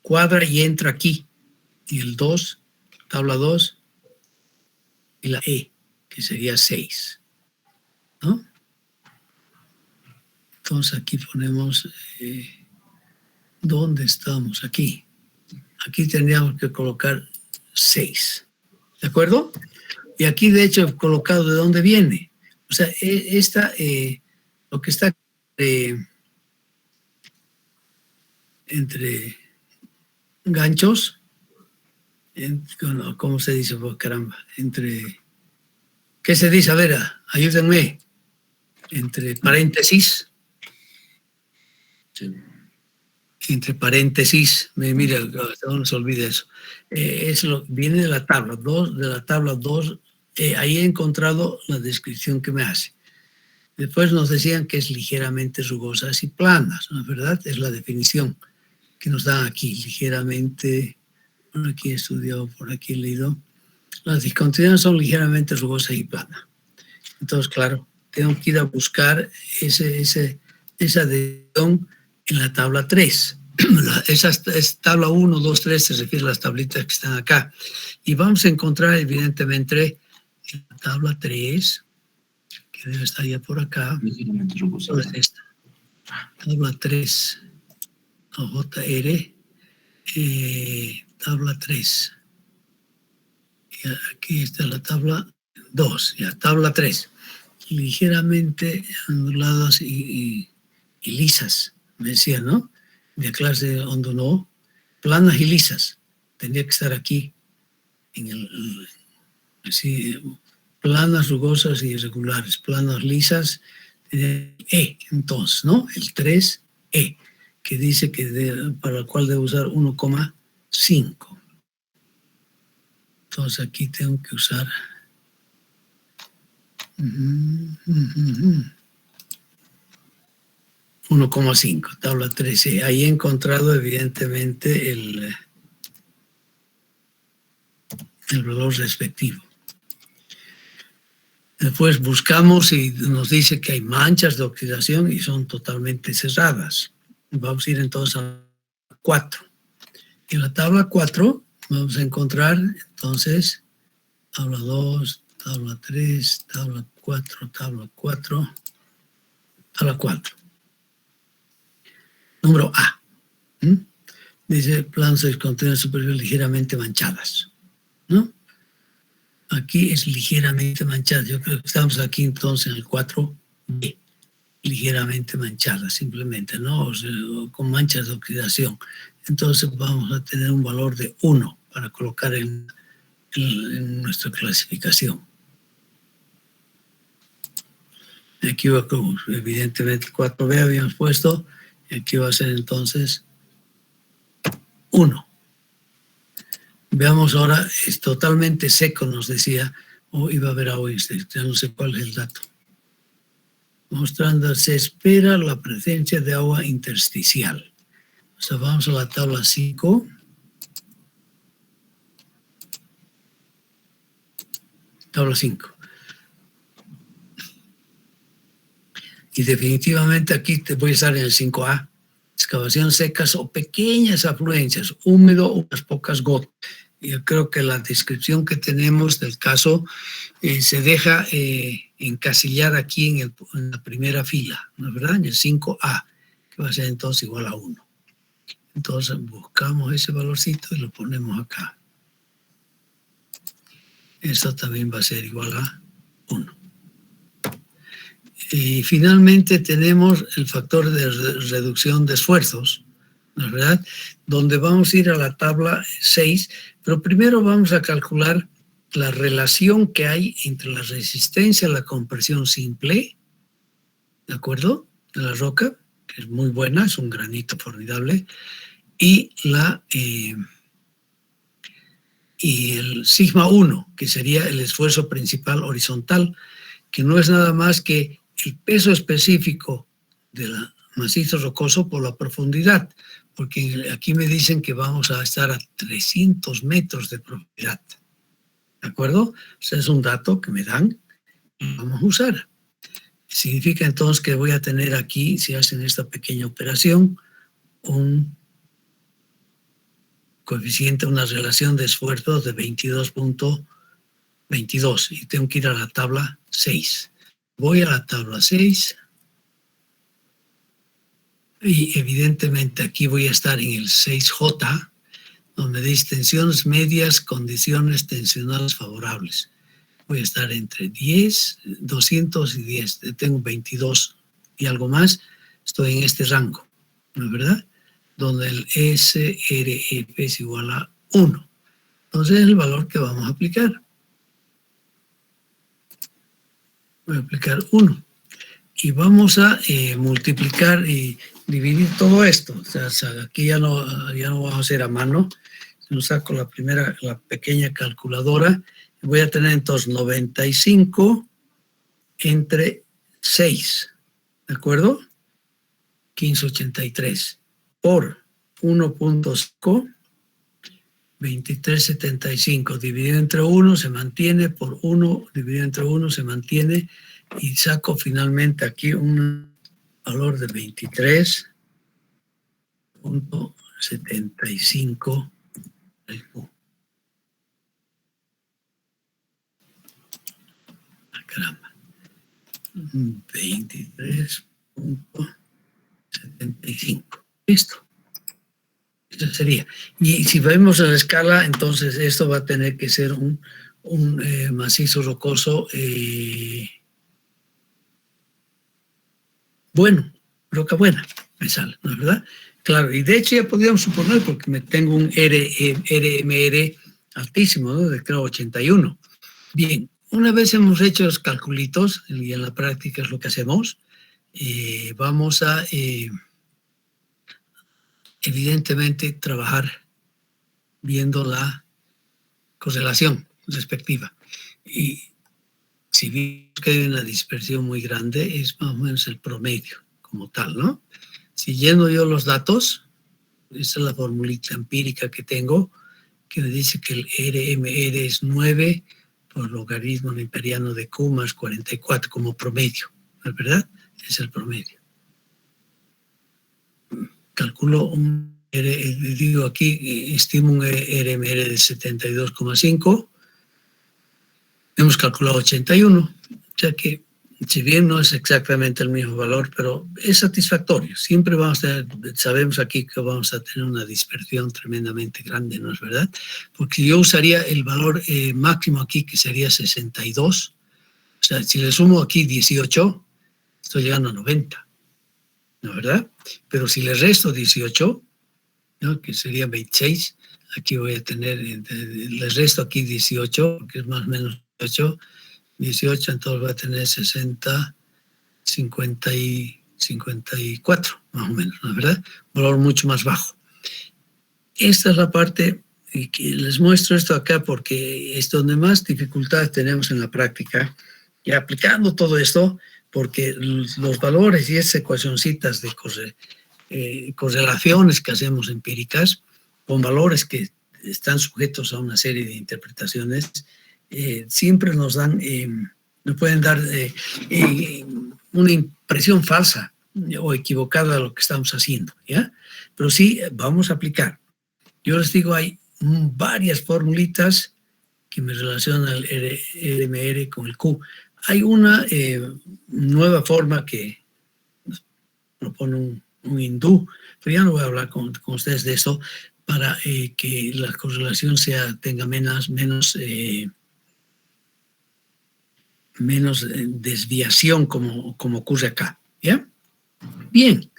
cuadra y entra aquí. Y el 2, tabla 2, y la E, que sería 6, ¿no? Entonces aquí ponemos, ¿dónde estamos? Aquí. Aquí tendríamos que colocar 6, ¿de acuerdo? Y aquí de hecho he colocado de dónde viene. O sea, lo que está entre ganchos, ¿cómo se dice? Pues, caramba, ¿qué se dice? A ver, ayúdenme. Entre paréntesis. Sí. Entre paréntesis, mira, no se olvide eso. Viene de la tabla 2, ahí he encontrado la descripción que me hace. Después nos decían que es ligeramente rugosas y planas, ¿no es verdad? Es la definición que nos dan aquí, ligeramente, por aquí he estudiado, por aquí he leído. Las discontinuidades son ligeramente rugosas y planas. Entonces, claro, tengo que ir a buscar esa decisión en la tabla 3. Esa es tabla 1, 2, 3, se refiere a las tablitas que están acá. Y vamos a encontrar, evidentemente, en la tabla 3, que debe estar ya por acá. ¿Dónde es esta? Tabla 3, JR, tabla 3. Y aquí está la tabla 2, ya, tabla 3. Ligeramente onduladas y lisas, me decía, ¿no? De clase onduló, planas y lisas. Tendría que estar aquí, así, planas, rugosas y irregulares. Planas, lisas, entonces, ¿no? El 3E, que dice que para el cual debo usar 1,5. Entonces aquí tengo que usar 1,5, tabla 13. Ahí he encontrado evidentemente el valor respectivo. Después buscamos y nos dice que hay manchas de oxidación y son totalmente cerradas. Vamos a ir entonces a 4. En la tabla 4 vamos a encontrar entonces tabla 2, tabla 3, tabla 4, tabla 4, tabla 4. Número A. Dice planos de contenedor superior ligeramente manchadas, ¿no? Aquí es ligeramente manchada. Yo creo que estamos aquí entonces en el 4B. Ligeramente manchada, simplemente, ¿no? O sea, con manchas de oxidación. Entonces vamos a tener un valor de 1 para colocar en nuestra clasificación. Aquí va, evidentemente, 4B habíamos puesto, y aquí va a ser entonces 1. Veamos ahora, es totalmente seco, nos decía, o iba a haber agua, ya no sé cuál es el dato. Mostrando, se espera la presencia de agua intersticial. O sea, vamos a la tabla 5. Tabla 5. Y definitivamente aquí te voy a estar en el 5A. Excavaciones secas o pequeñas afluencias, húmedo, unas pocas gotas. Yo creo que la descripción que tenemos del caso se deja encasillar aquí en la primera fila, ¿no es verdad? En el 5A, que va a ser entonces igual a 1. Entonces buscamos ese valorcito y lo ponemos acá. Esto también va a ser igual a 1. Y finalmente tenemos el factor de reducción de esfuerzos, ¿no es verdad? Donde vamos a ir a la tabla 6, pero primero vamos a calcular la relación que hay entre la resistencia a la compresión simple, ¿de acuerdo? De la roca, que es muy buena, es un granito formidable, y el sigma 1, que sería el esfuerzo principal horizontal, que no es nada más que el peso específico del macizo rocoso por la profundidad, porque aquí me dicen que vamos a estar a 300 metros de profundidad, ¿de acuerdo? O sea, es un dato que me dan y vamos a usar. Significa entonces que voy a tener aquí, si hacen esta pequeña operación, un coeficiente, una relación de esfuerzos de 22.22 y tengo que ir a la tabla 6. Voy a la tabla 6 y evidentemente aquí voy a estar en el 6J, donde dice tensiones medias, condiciones tensionales favorables. Voy a estar entre 10, 200 y 10. Tengo 22 y algo más. Estoy en este rango, ¿no es verdad? Donde el SRF es igual a 1. Entonces es el valor que vamos a aplicar. Voy a aplicar 1. Y vamos a multiplicar y dividir todo esto. O sea, aquí ya no vamos a hacer a mano. Yo saco la pequeña calculadora. Voy a tener entonces 95 entre 6. ¿De acuerdo? 1583 por 1.5, 2375 dividido entre 1 se mantiene, por 1 dividido entre 1 se mantiene, y saco finalmente aquí un valor de 23.75 del Q. Caramba. 23.75. Listo. Eso sería. Y si vemos la escala, entonces esto va a tener que ser un macizo rocoso bueno, roca buena, me sale, ¿no es verdad? Claro, y de hecho ya podríamos suponer, porque me tengo un RMR altísimo, ¿no? De creo 81. Bien, una vez hemos hecho los calculitos, y en la práctica es lo que hacemos, vamos a evidentemente trabajar viendo la correlación respectiva. Y si vemos que hay una dispersión muy grande, es más o menos el promedio como tal, ¿no? Siguiendo yo los datos, esta es la formulita empírica que tengo, que me dice que el RMR es 9 por logaritmo neperiano de Q más 44 como promedio, ¿no es verdad? Es el promedio. Calculo digo aquí, estimo un RMR de 72,5. Hemos calculado 81. O sea que, si bien no es exactamente el mismo valor, pero es satisfactorio. Siempre vamos a tener, sabemos aquí que vamos a tener una dispersión tremendamente grande, ¿no es verdad? Porque yo usaría el valor máximo aquí, que sería 62. O sea, si le sumo aquí 18, estoy llegando a 90, ¿no es verdad? Pero si le resto 18, ¿no?, que sería 26, aquí voy a tener, le resto aquí 18, que es más o menos 18, entonces voy a tener 60, 50 y 54, más o menos, ¿no es verdad? Un valor mucho más bajo. Esta es la parte, y que les muestro esto acá porque es donde más dificultades tenemos en la práctica, y aplicando todo esto, porque los valores y esas ecuacioncitas de correlaciones que hacemos empíricas, con valores que están sujetos a una serie de interpretaciones, siempre nos pueden dar una impresión falsa o equivocada de lo que estamos haciendo, ¿ya? Pero sí, vamos a aplicar. Yo les digo, hay varias formulitas que me relacionan al RMR con el Q. Hay una nueva forma que propone un hindú, pero ya no voy a hablar con ustedes de eso, para que la correlación tenga menos desviación como ocurre acá, ¿ya? Bien,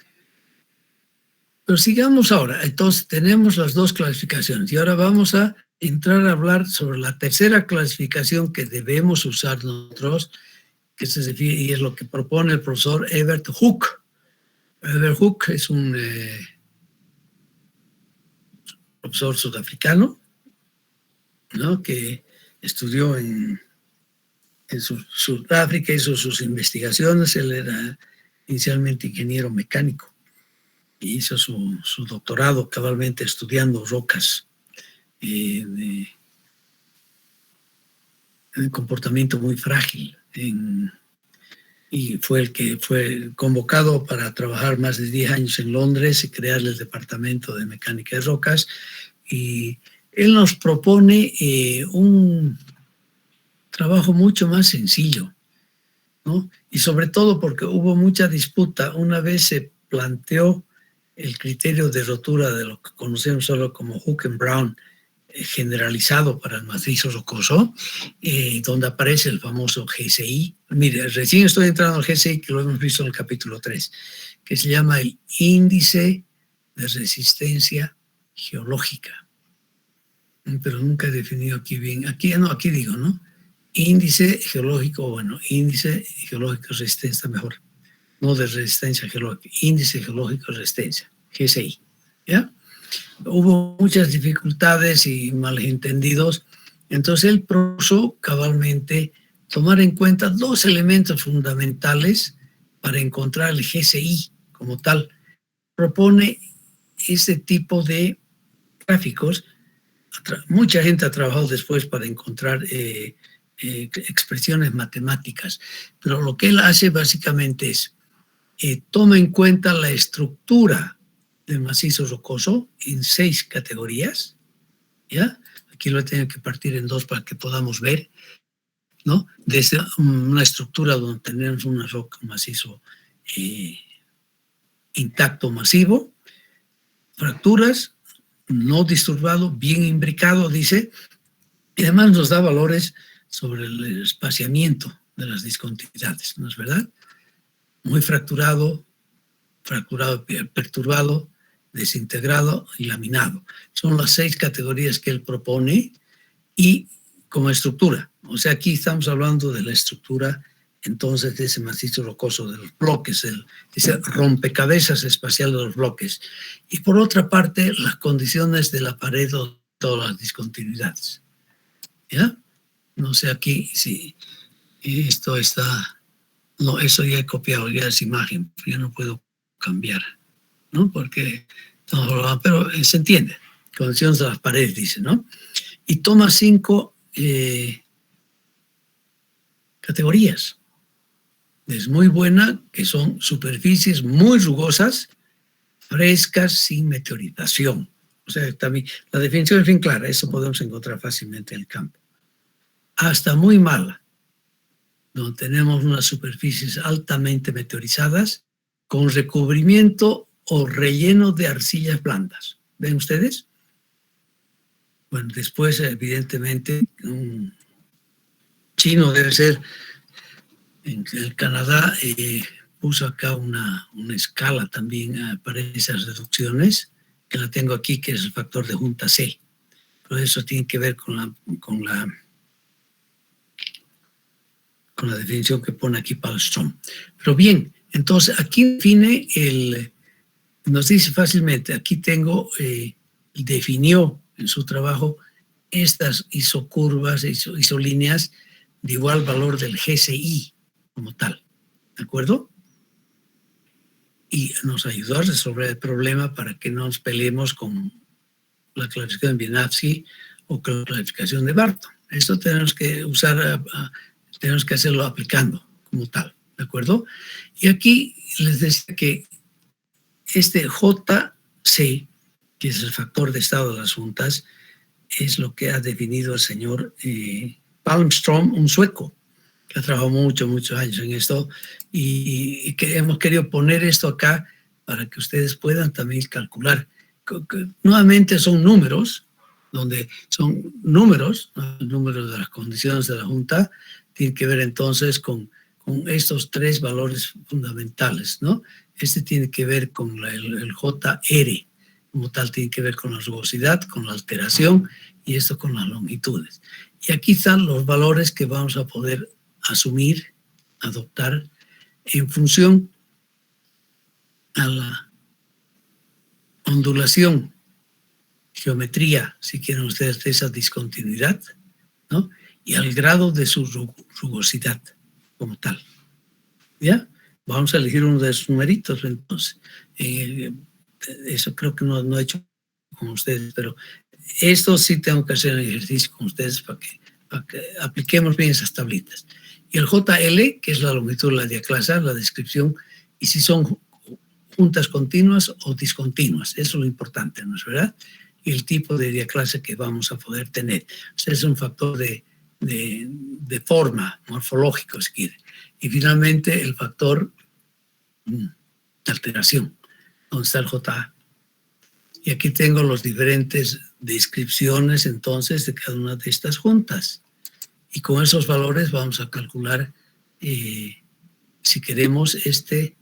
pero sigamos ahora. Entonces tenemos las dos clasificaciones y ahora vamos a entrar a hablar sobre la tercera clasificación que debemos usar nosotros, que se refiere, y es lo que propone el profesor Evert Hoek. Evert Hoek es un profesor sudafricano, ¿no?, que estudió en Sudáfrica, hizo sus investigaciones. Él era inicialmente ingeniero mecánico y hizo su doctorado cabalmente estudiando rocas de comportamiento muy frágil, y fue el que fue convocado para trabajar más de 10 años en Londres y crear el departamento de mecánica de rocas. Y él nos propone un trabajo mucho más sencillo, ¿no? Y sobre todo porque hubo mucha disputa. Una vez se planteó el criterio de rotura de lo que conocemos solo como Hooke-Brown, generalizado para el macizo rocoso, donde aparece el famoso GSI. Mire, recién estoy entrando al GSI, que lo hemos visto en el capítulo 3, que se llama el índice de resistencia geológica. Pero nunca he definido aquí bien. Aquí digo, ¿no? Índice geológico, bueno, índice geológico de resistencia, mejor. No de resistencia geológica, índice geológico de resistencia, GSI, ¿ya? Hubo muchas dificultades y malentendidos, entonces él propuso cabalmente tomar en cuenta dos elementos fundamentales para encontrar el GSI como tal. Propone ese tipo de gráficos. Mucha gente ha trabajado después para encontrar expresiones matemáticas, pero lo que él hace básicamente es toma en cuenta la estructura del macizo rocoso en 6 categorías, ¿ya? Aquí lo he tenido que partir en 2 para que podamos ver, ¿no? Desde una estructura donde tenemos una roca, un macizo intacto, masivo, fracturas, no disturbado, bien imbricado, dice, y además nos da valores sobre el espaciamiento de las discontinuidades, ¿no es verdad? Muy fracturado, perturbado, desintegrado y laminado. Son las 6 categorías que él propone, y como estructura. O sea, aquí estamos hablando de la estructura, entonces, de ese macizo rocoso, de los bloques, ese rompecabezas espacial de los bloques. Y por otra parte, las condiciones de la pared o todas las discontinuidades. ¿Ya? No sé aquí si esto está... No, eso ya he copiado, ya es imagen, ya no puedo cambiar, ¿no? Porque, no, pero se entiende, condiciones de las paredes, dice, ¿no? Y toma 5 categorías. Es muy buena, que son superficies muy rugosas, frescas, sin meteorización. O sea, también la definición es bien clara, eso podemos encontrar fácilmente en el campo. Hasta muy mala, donde tenemos unas superficies altamente meteorizadas con recubrimiento o relleno de arcillas blandas. ¿Ven ustedes? Bueno, después, evidentemente, un chino debe ser en el Canadá, puso acá una escala también para esas reducciones, que la tengo aquí, que es el factor de junta C. Pero eso tiene que ver con la definición que pone aquí Palmstrom. Pero bien, entonces aquí define nos dice fácilmente, aquí tengo, definió en su trabajo estas isocurvas, isolíneas de igual valor del GCI como tal, ¿de acuerdo? Y nos ayudó a resolver el problema para que no nos peleemos con la clasificación de Bienavsky o con la clasificación de Barton. Esto tenemos que tenemos que hacerlo aplicando como tal, ¿de acuerdo? Y aquí les decía que este JC, que es el factor de estado de las juntas, es lo que ha definido el señor Palmstrom, un sueco, que ha trabajado muchos años en esto, y que hemos querido poner esto acá para que ustedes puedan también calcular. Nuevamente son números, donde son números, el número de las condiciones de la junta, tiene que ver entonces con estos tres valores fundamentales, ¿no? Este tiene que ver con el JR, como tal, tiene que ver con la rugosidad, con la alteración, y esto con las longitudes. Y aquí están los valores que vamos a poder asumir, adoptar, en función a la ondulación, geometría, si quieren ustedes, de esa discontinuidad, ¿no? Y al grado de su rugosidad como tal. ¿Ya? Vamos a elegir uno de esos numeritos, entonces. Eso creo que no he hecho con ustedes, pero esto sí tengo que hacer el ejercicio con ustedes para que apliquemos bien esas tablitas. Y el JL, que es la longitud de la diaclasa, la descripción, y si son juntas continuas o discontinuas, eso es lo importante, ¿no es verdad? Y el tipo de diaclase que vamos a poder tener. O sea, es un factor de forma, morfológico, si quiere. Y finalmente el factor de alteración, donde está el JA. Y aquí tengo las diferentes descripciones entonces de cada una de estas juntas. Y con esos valores vamos a calcular si queremos este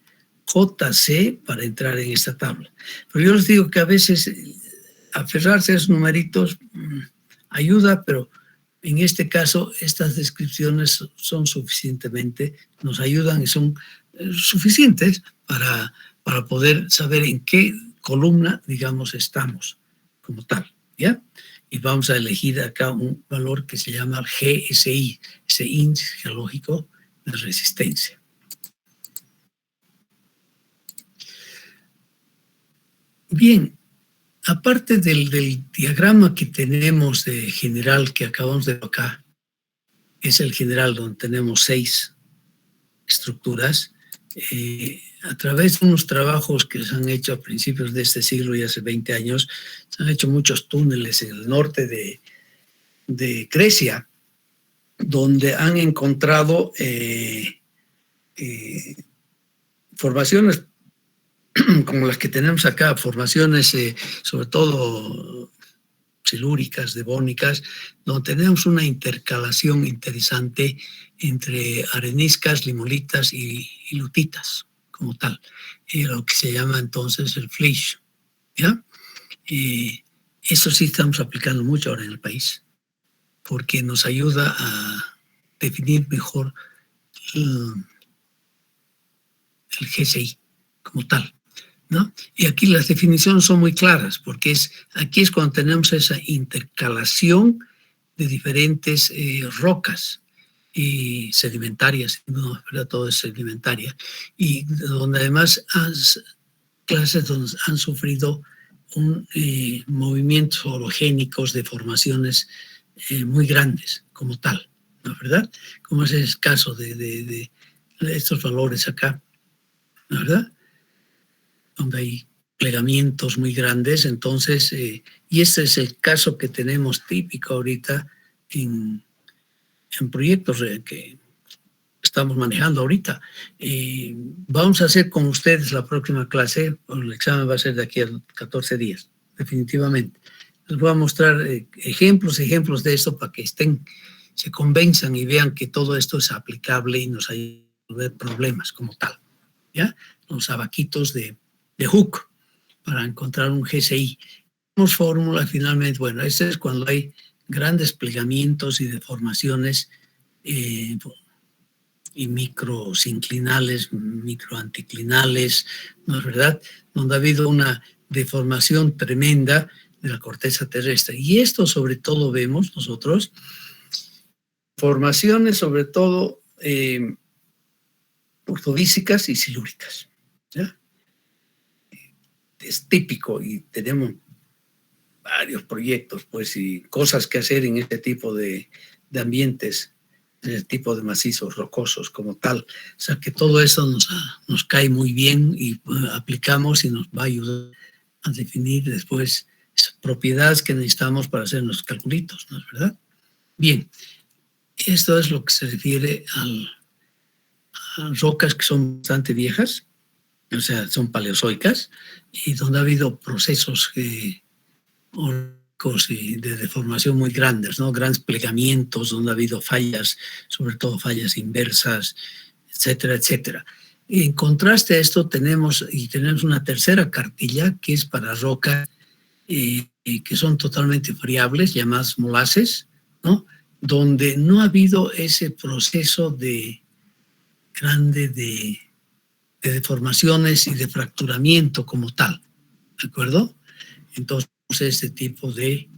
JC para entrar en esta tabla. Pero yo les digo que a veces aferrarse a esos numeritos ayuda, pero en este caso estas descripciones son suficientemente, nos ayudan y son suficientes para poder saber en qué columna, digamos, estamos como tal, ¿ya? Y vamos a elegir acá un valor que se llama GSI, ese índice geológico de resistencia. Bien, aparte del diagrama que tenemos de general que acabamos de ver acá, es el general donde tenemos 6 estructuras, a través de unos trabajos que se han hecho a principios de este siglo y hace 20 años, se han hecho muchos túneles en el norte de Grecia, donde han encontrado formaciones como las que tenemos acá, formaciones sobre todo silúricas, devónicas, donde tenemos una intercalación interesante entre areniscas, limolitas y lutitas, como tal, lo que se llama entonces el flysch, ¿ya? Eso sí estamos aplicando mucho ahora en el país, porque nos ayuda a definir mejor el GCI como tal, ¿no? Y aquí las definiciones son muy claras, porque aquí es cuando tenemos esa intercalación de diferentes rocas y sedimentarias, no, ¿verdad? Todo es sedimentaria, y donde además clases donde han sufrido movimientos orogénicos de formaciones muy grandes como tal, ¿no es verdad? Como es el caso de estos valores acá, ¿no es verdad? Donde hay plegamientos muy grandes, entonces, y este es el caso que tenemos típico ahorita en proyectos que estamos manejando ahorita. Vamos a hacer con ustedes la próxima clase, el examen va a ser de aquí a 14 días, definitivamente. Les voy a mostrar ejemplos de esto para que se convenzan y vean que todo esto es aplicable y nos ayuda a resolver problemas como tal. ¿Ya? Los abaquitos de Hooke para encontrar un GCI. Tenemos fórmula finalmente, bueno, este es cuando hay grandes plegamientos y deformaciones y microsinclinales, microanticlinales, ¿no es verdad? Donde ha habido una deformación tremenda de la corteza terrestre. Y esto sobre todo vemos nosotros, formaciones sobre todo ortodísicas y silúricas. ¿Ya? Es típico y tenemos varios proyectos pues y cosas que hacer en este tipo de ambientes, en este tipo de macizos rocosos como tal. O sea que todo eso nos cae muy bien y aplicamos y nos va a ayudar a definir después propiedades que necesitamos para hacer los calculitos, ¿no es verdad? Bien, esto es lo que se refiere a rocas que son bastante viejas, o sea, son paleozoicas, y donde ha habido procesos y de deformación muy grandes, ¿no? Grandes plegamientos, donde ha habido fallas, sobre todo fallas inversas, etcétera, etcétera. Y en contraste a esto tenemos una tercera cartilla que es para rocas que son totalmente friables, llamadas molases, ¿no? Donde no ha habido ese proceso grande de deformaciones y de fracturamiento como tal, ¿de acuerdo? Entonces, este tipo de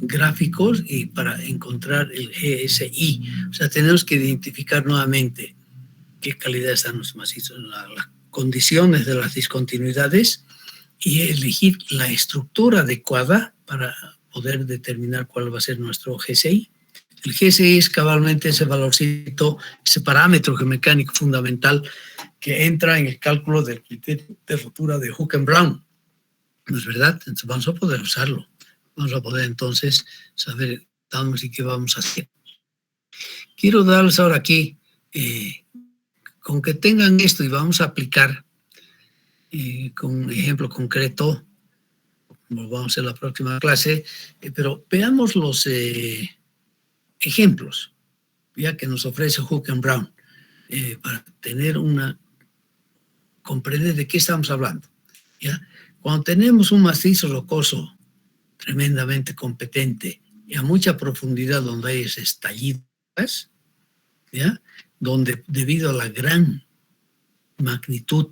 gráficos y para encontrar el GSI. O sea, tenemos que identificar nuevamente qué calidad están los macizos, las condiciones de las discontinuidades y elegir la estructura adecuada para poder determinar cuál va a ser nuestro GSI. El GSI es cabalmente ese valorcito, ese parámetro geomecánico fundamental que entra en el cálculo del criterio de rotura de Hooke and Brown. ¿No es verdad? Entonces vamos a poder usarlo. Vamos a poder entonces saber qué vamos a hacer. Quiero darles ahora aquí, con que tengan esto y vamos a aplicar con un ejemplo concreto, como vamos a hacer la próxima clase, pero veamos los ejemplos, ya que nos ofrece Hooke and Brown, para tener comprender de qué estamos hablando. ¿Ya? Cuando tenemos un macizo rocoso tremendamente competente y a mucha profundidad donde hay estallidos, ¿ya? Donde debido a la gran magnitud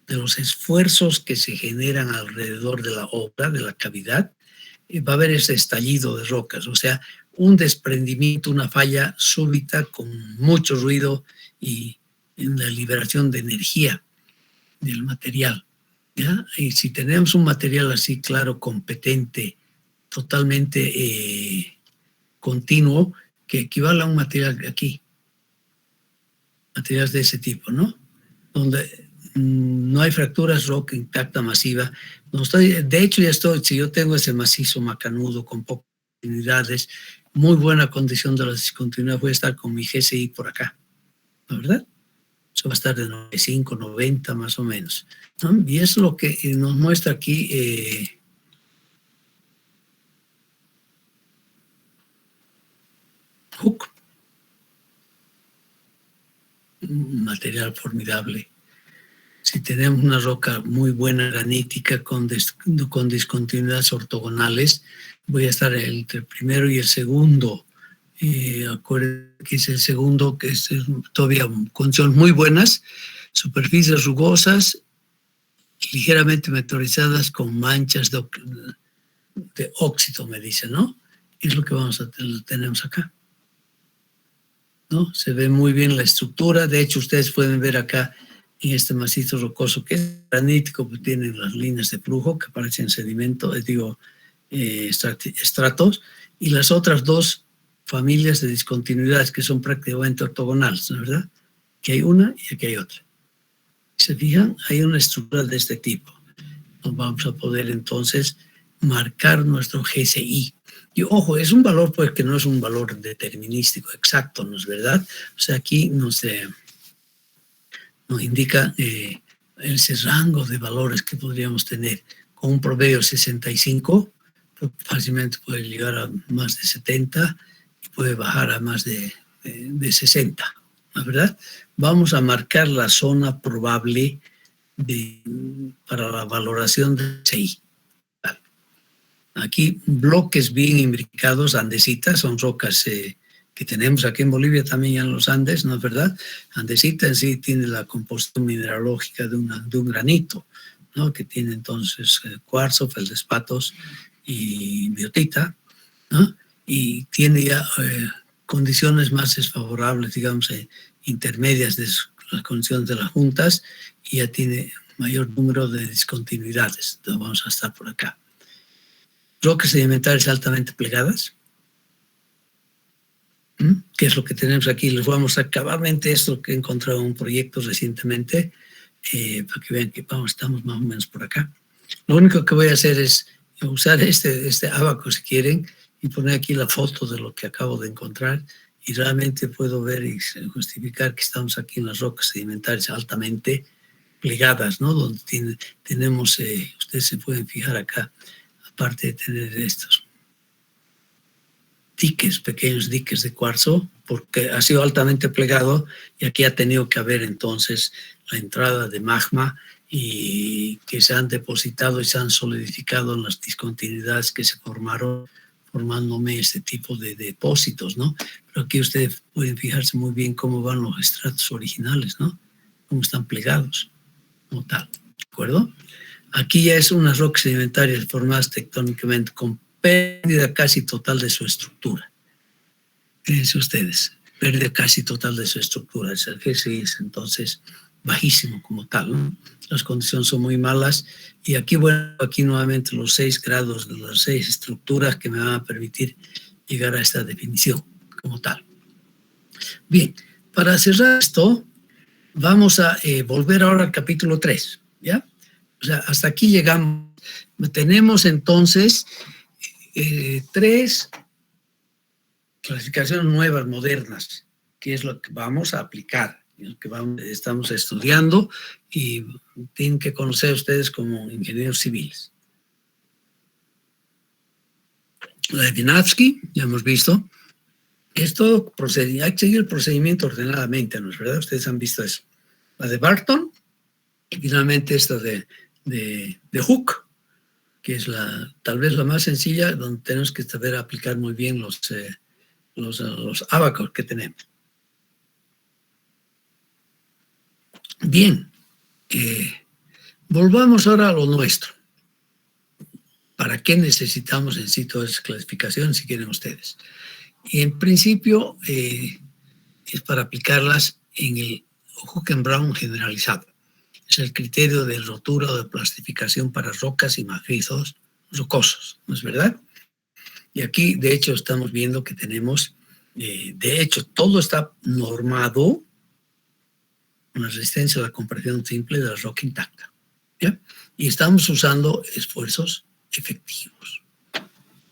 de los esfuerzos que se generan alrededor de la obra, de la cavidad, va a haber ese estallido de rocas, o sea, un desprendimiento, una falla súbita con mucho ruido y en la liberación de energía del material. ¿Ya? Y si tenemos un material así, claro, competente, totalmente continuo, que equivale a un material aquí, materiales de ese tipo, ¿no? Donde no hay fracturas, roca intacta, masiva. No estoy, de hecho, si yo tengo ese macizo macanudo con pocas unidades, muy buena condición de la discontinuidad, voy a estar con mi GSI por acá, ¿no es verdad? Eso va a estar de 95, 90 más o menos, ¿no? Y es lo que nos muestra aquí Hooke. Un material formidable. Si tenemos una roca muy buena granítica con discontinuidades ortogonales, voy a estar entre el primero y el segundo. Acuérdense que es el segundo, que es todavía condiciones muy buenas, superficies rugosas, ligeramente meteorizadas con manchas de óxido, me dice, ¿no? Es lo que tenemos acá, ¿no? Se ve muy bien la estructura. De hecho, ustedes pueden ver acá en este macizo rocoso que es granítico, pues tienen las líneas de flujo que parecen sedimento, estratos, y las otras dos familias de discontinuidades que son prácticamente ortogonales, ¿no es verdad? Aquí hay una y aquí hay otra. ¿Se fijan? Hay una estructura de este tipo. Nos vamos a poder entonces marcar nuestro GCI. Y ojo, es un valor pues que no es un valor determinístico exacto, ¿no es verdad? O sea, aquí nos indica ese rango de valores que podríamos tener. Con un promedio 65, pues fácilmente puede llegar a más de 70 y puede bajar a más de 60, ¿no es verdad? Vamos a marcar la zona probable para la valoración del CI. Aquí bloques bien imbricados, andesitas, son rocas que tenemos aquí en Bolivia también en los Andes, ¿no es verdad? Andesita en sí tiene la composición mineralógica de un granito, ¿no? Que tiene entonces cuarzo, feldespatos y biotita, ¿no? Y tiene ya condiciones más desfavorables, digamos, intermedias de las condiciones de las juntas, y ya tiene mayor número de discontinuidades. Entonces vamos a estar por acá. Rocas sedimentarias altamente plegadas, que es lo que tenemos aquí. Les voy a mostrar cabalmente esto que he encontrado en un proyecto recientemente, para que vean que estamos más o menos por acá. Lo único que voy a hacer es usar este abaco, si quieren, y poner aquí la foto de lo que acabo de encontrar, y realmente puedo ver y justificar que estamos aquí en las rocas sedimentarias altamente plegadas, ¿no? Donde tenemos, ustedes se pueden fijar acá, aparte de tener estos diques, pequeños diques de cuarzo, porque ha sido altamente plegado y aquí ha tenido que haber entonces la entrada de magma y que se han depositado y se han solidificado en las discontinuidades que se formaron, formándome este tipo de depósitos, ¿no? Pero aquí ustedes pueden fijarse muy bien cómo van los estratos originales, ¿no? Cómo están plegados, como tal, ¿de acuerdo? Aquí ya es unas rocas sedimentarias formadas tectónicamente con pérdida casi total de su estructura. Fíjense ustedes, pérdida casi total de su estructura. El GCI es entonces bajísimo como tal, ¿no? Las condiciones son muy malas y aquí, bueno, aquí nuevamente los 6 grados de las 6 estructuras que me van a permitir llegar a esta definición como tal. Bien, para cerrar esto, vamos a volver ahora al capítulo 3, ¿ya? O sea, hasta aquí llegamos. Tenemos entonces 3 clasificaciones nuevas, modernas, que es lo que vamos a aplicar, lo que estamos estudiando y tienen que conocer ustedes como ingenieros civiles. La de Vinavsky, ya hemos visto. Esto hay que seguir el procedimiento ordenadamente, ¿no es verdad? Ustedes han visto eso. La de Barton, y finalmente esta de Hooke, que es tal vez la más sencilla, donde tenemos que saber aplicar muy bien los ábacos que tenemos. Bien, volvamos ahora a lo nuestro. ¿Para qué necesitamos en sí todas esas clasificaciones, si quieren ustedes? Y en principio es para aplicarlas en el Hooke-Brown generalizado. Es el criterio de rotura o de plastificación para rocas y macizos rocosos, ¿no es verdad? Y aquí, de hecho, estamos viendo que tenemos, de hecho, todo está normado con la resistencia a la compresión simple de la roca intacta, ¿ya? Y estamos usando esfuerzos efectivos.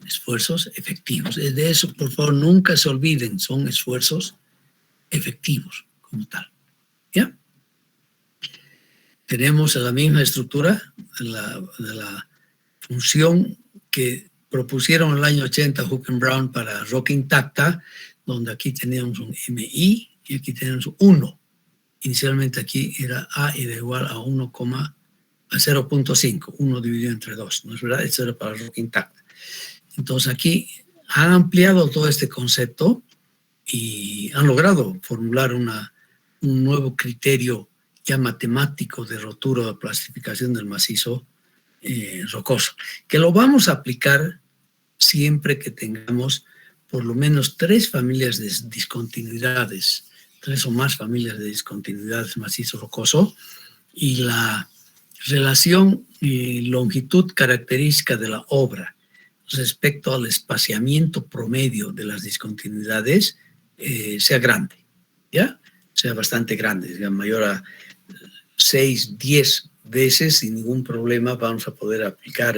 Esfuerzos efectivos. De eso, por favor, nunca se olviden, son esfuerzos efectivos como tal, ¿ya? Tenemos la misma estructura de la función que propusieron en el año 80 Hooke-Brown para roca intacta, donde aquí teníamos un MI y aquí tenemos un 1. Inicialmente aquí era A era igual a 0.5, 1 dividido entre 2, ¿no es verdad? Eso era para roca intacta. Entonces aquí han ampliado todo este concepto y han logrado formular un nuevo criterio ya matemático de rotura o plastificación del macizo rocoso, que lo vamos a aplicar siempre que tengamos por lo menos 3 familias de discontinuidades, 3 o más familias de discontinuidades macizo rocoso, y la relación y longitud característica de la obra respecto al espaciamiento promedio de las discontinuidades sea grande, ¿ya? Sea bastante grande, sea mayor a 6, 10 veces sin ningún problema vamos a poder aplicar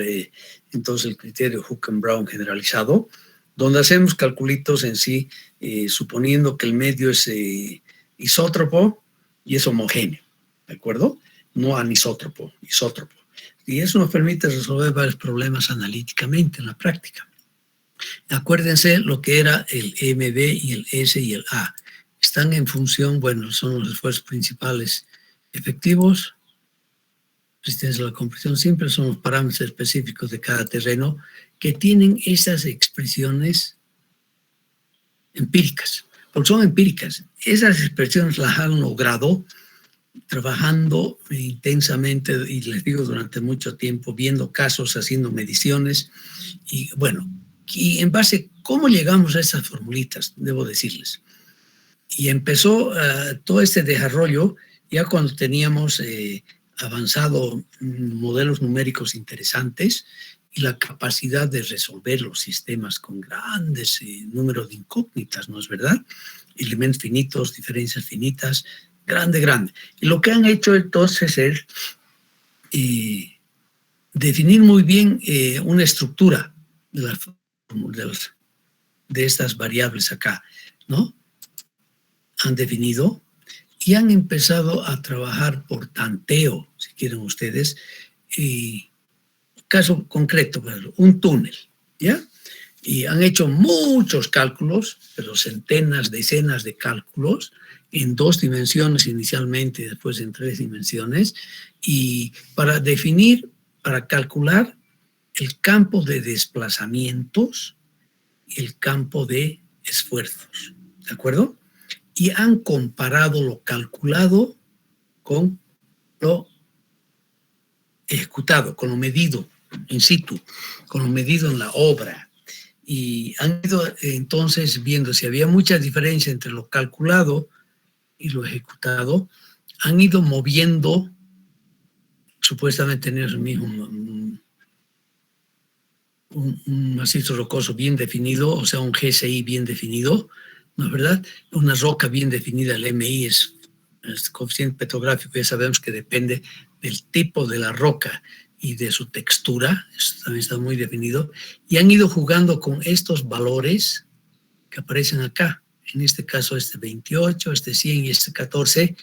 entonces el criterio Hooken-Brown generalizado, donde hacemos calculitos en sí, suponiendo que el medio es isótropo y es homogéneo, ¿de acuerdo? No anisótropo, isótropo. Y eso nos permite resolver varios problemas analíticamente en la práctica. Acuérdense lo que era el MB y el S y el A. Están en función, bueno, son los esfuerzos principales efectivos. Resistencia a la compresión simple son los parámetros específicos de cada terreno que tienen esas expresiones empíricas, porque son empíricas. Esas expresiones las han logrado trabajando intensamente, y les digo, durante mucho tiempo, viendo casos, haciendo mediciones, y bueno, y en base, ¿cómo llegamos a esas formulitas? Debo decirles. Y empezó todo este desarrollo ya cuando teníamos avanzado modelos numéricos interesantes y la capacidad de resolver los sistemas con grandes números de incógnitas, ¿no es verdad? Elementos finitos, diferencias finitas, grande. Y lo que han hecho entonces es definir muy bien una estructura de estas variables acá, ¿no? Han definido y han empezado a trabajar por tanteo, si quieren ustedes, caso concreto, un túnel, ¿ya? Y han hecho muchos cálculos, pero centenas, decenas de cálculos, en 2 dimensiones inicialmente, después en 3 dimensiones, y para definir, para calcular el campo de desplazamientos y el campo de esfuerzos, ¿de acuerdo? Y han comparado lo calculado con lo ejecutado, con lo medido in situ, con lo medido en la obra. Y han ido entonces viendo si había mucha diferencia entre lo calculado y lo ejecutado. Han ido moviendo, supuestamente tener el mismo un macizo rocoso bien definido, o sea, un GSI bien definido, ¿no es verdad? Una roca bien definida, el MI es el coeficiente petrográfico, ya sabemos que depende del tipo de la roca y de su textura, eso también está muy definido, y han ido jugando con estos valores que aparecen acá, en este caso este 28, este 100 y este 14,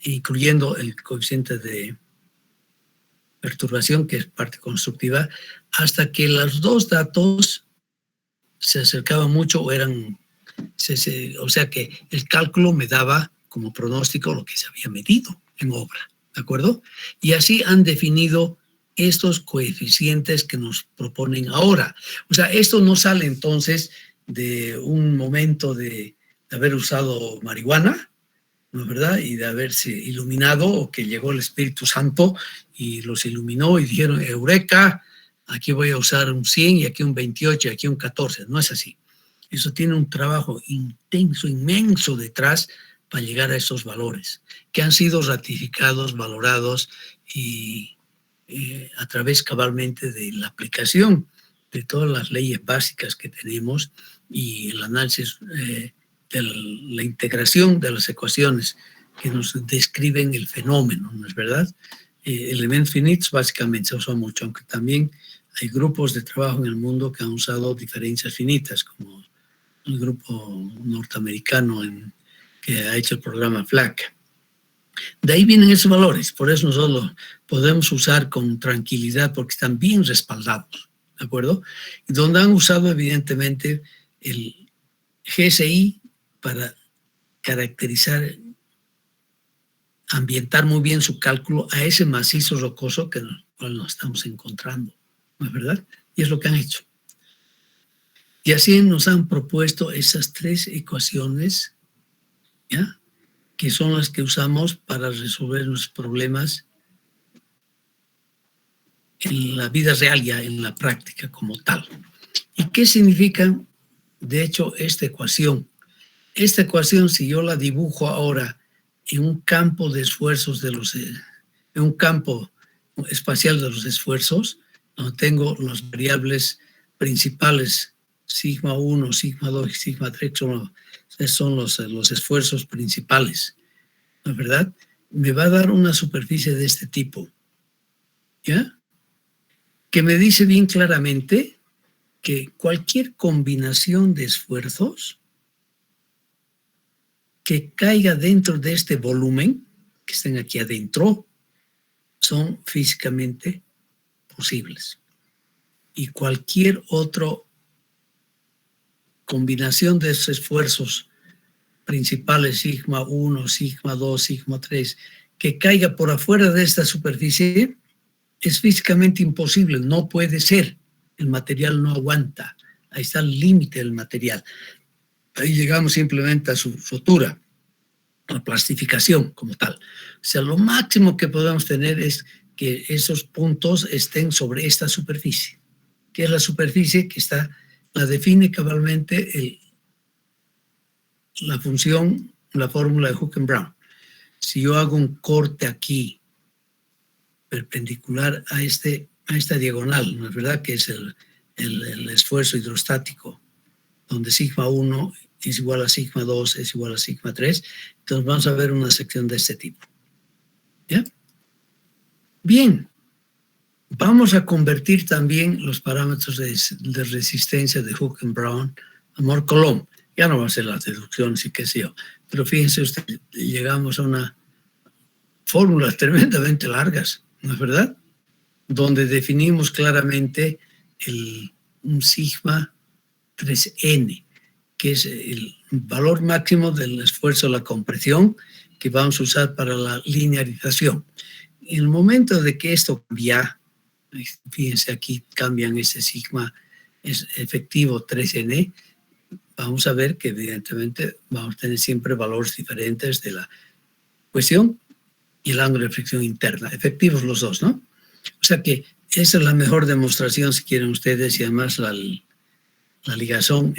incluyendo el coeficiente de perturbación, que es parte constructiva, hasta que los 2 datos se acercaban mucho o eran, o sea que el cálculo me daba como pronóstico lo que se había medido en obra, ¿de acuerdo? Y así han definido estos coeficientes que nos proponen ahora. O sea, esto no sale entonces de un momento de haber usado marihuana, ¿no es verdad? Y de haberse iluminado, o que llegó el Espíritu Santo y los iluminó y dijeron, eureka, aquí voy a usar un 100 y aquí un 28 y aquí un 14. No es así. Eso tiene un trabajo intenso, inmenso detrás para llegar a esos valores, que han sido ratificados, valorados y a través cabalmente de la aplicación de todas las leyes básicas que tenemos y el análisis de la integración de las ecuaciones que nos describen el fenómeno, ¿no es verdad? Elementos finitos básicamente se usa mucho, aunque también hay grupos de trabajo en el mundo que han usado diferencias finitas, como el grupo norteamericano que ha hecho el programa FLAC. De ahí vienen esos valores, por eso nosotros los podemos usar con tranquilidad porque están bien respaldados, ¿de acuerdo? Y donde han usado evidentemente el GSI para caracterizar, ambientar muy bien su cálculo a ese macizo rocoso que nos estamos encontrando, ¿no es verdad? Y es lo que han hecho. Y así nos han propuesto esas 3 ecuaciones, ¿ya?, que son las que usamos para resolver los problemas en la vida real, ya en la práctica como tal. ¿Y qué significa, de hecho, esta ecuación? Esta ecuación, si yo la dibujo ahora en un campo de esfuerzos en un campo espacial de los esfuerzos, donde tengo las variables principales, sigma 1, sigma 2 y sigma 3, son los esfuerzos principales, ¿no es verdad? Me va a dar una superficie de este tipo, ¿ya? que me dice bien claramente que cualquier combinación de esfuerzos que caiga dentro de este volumen, que estén aquí adentro, son físicamente posibles. Y cualquier otra combinación de esos esfuerzos principales, sigma 1, sigma 2, sigma 3, que caiga por afuera de esta superficie, es físicamente imposible, no puede ser. El material no aguanta. Ahí está el límite del material. Ahí llegamos simplemente a su rotura, a la plastificación como tal. O sea, lo máximo que podemos tener es que esos puntos estén sobre esta superficie, que es la superficie que está, la define cabalmente la función, la fórmula de Hooken-Brown. Si yo hago un corte aquí, perpendicular a esta diagonal, ¿no es verdad? Que es el esfuerzo hidrostático, donde sigma 1 es igual a sigma 2 es igual a sigma 3. Entonces vamos a ver una sección de este tipo. ¿Ya? Bien. Vamos a convertir también los parámetros de resistencia de Hooken-Brown a Mohr-Coulomb. Ya no va a ser las deducciones y qué sé yo. Pero fíjense ustedes, llegamos a una fórmulas tremendamente largas, ¿no es verdad? Donde definimos claramente un sigma 3n, que es el valor máximo del esfuerzo de la compresión que vamos a usar para la linearización. En el momento de que esto cambia, fíjense aquí cambian ese sigma es efectivo 3n, vamos a ver que evidentemente vamos a tener siempre valores diferentes de la cuestión y el ángulo de fricción interna, efectivos los dos, ¿no? O sea que esa es la mejor demostración, si quieren ustedes, y además la ligazón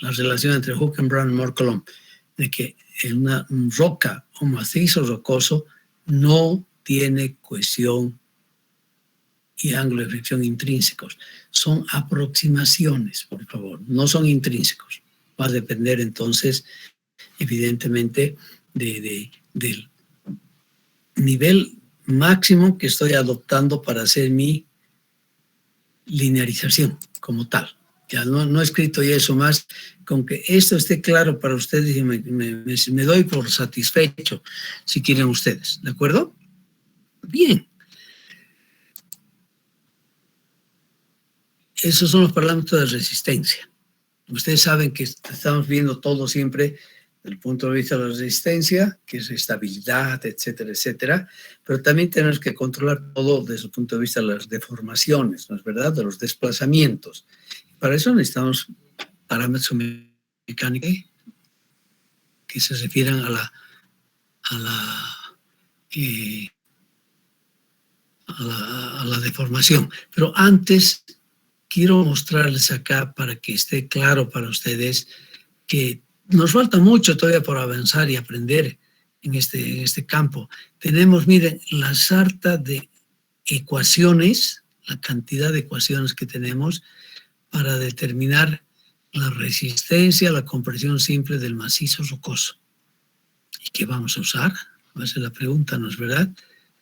la relación entre Hooken-Brown y Mohr-Coulomb, de que en una roca o macizo rocoso no tiene cohesión y ángulo de fricción intrínsecos. Son aproximaciones, por favor, no son intrínsecos. Va a depender entonces, evidentemente, del nivel máximo que estoy adoptando para hacer mi linearización como tal. Ya no he escrito ya eso más, con que esto esté claro para ustedes y me doy por satisfecho, si quieren ustedes, ¿de acuerdo? Bien. Esos son los parámetros de resistencia. Ustedes saben que estamos viendo todo siempre desde el punto de vista de la resistencia, que es estabilidad, etcétera, etcétera, pero también tenemos que controlar todo desde el punto de vista de las deformaciones, ¿no es verdad?, de los desplazamientos. Para eso necesitamos parámetros mecánicos que se refieran a la deformación. Pero antes quiero mostrarles acá para que esté claro para ustedes que nos falta mucho todavía por avanzar y aprender en este campo. Tenemos, miren, la sarta de ecuaciones, la cantidad de ecuaciones que tenemos para determinar la resistencia a la compresión simple del macizo rocoso. ¿Y qué vamos a usar? Va a ser la pregunta, ¿no es verdad?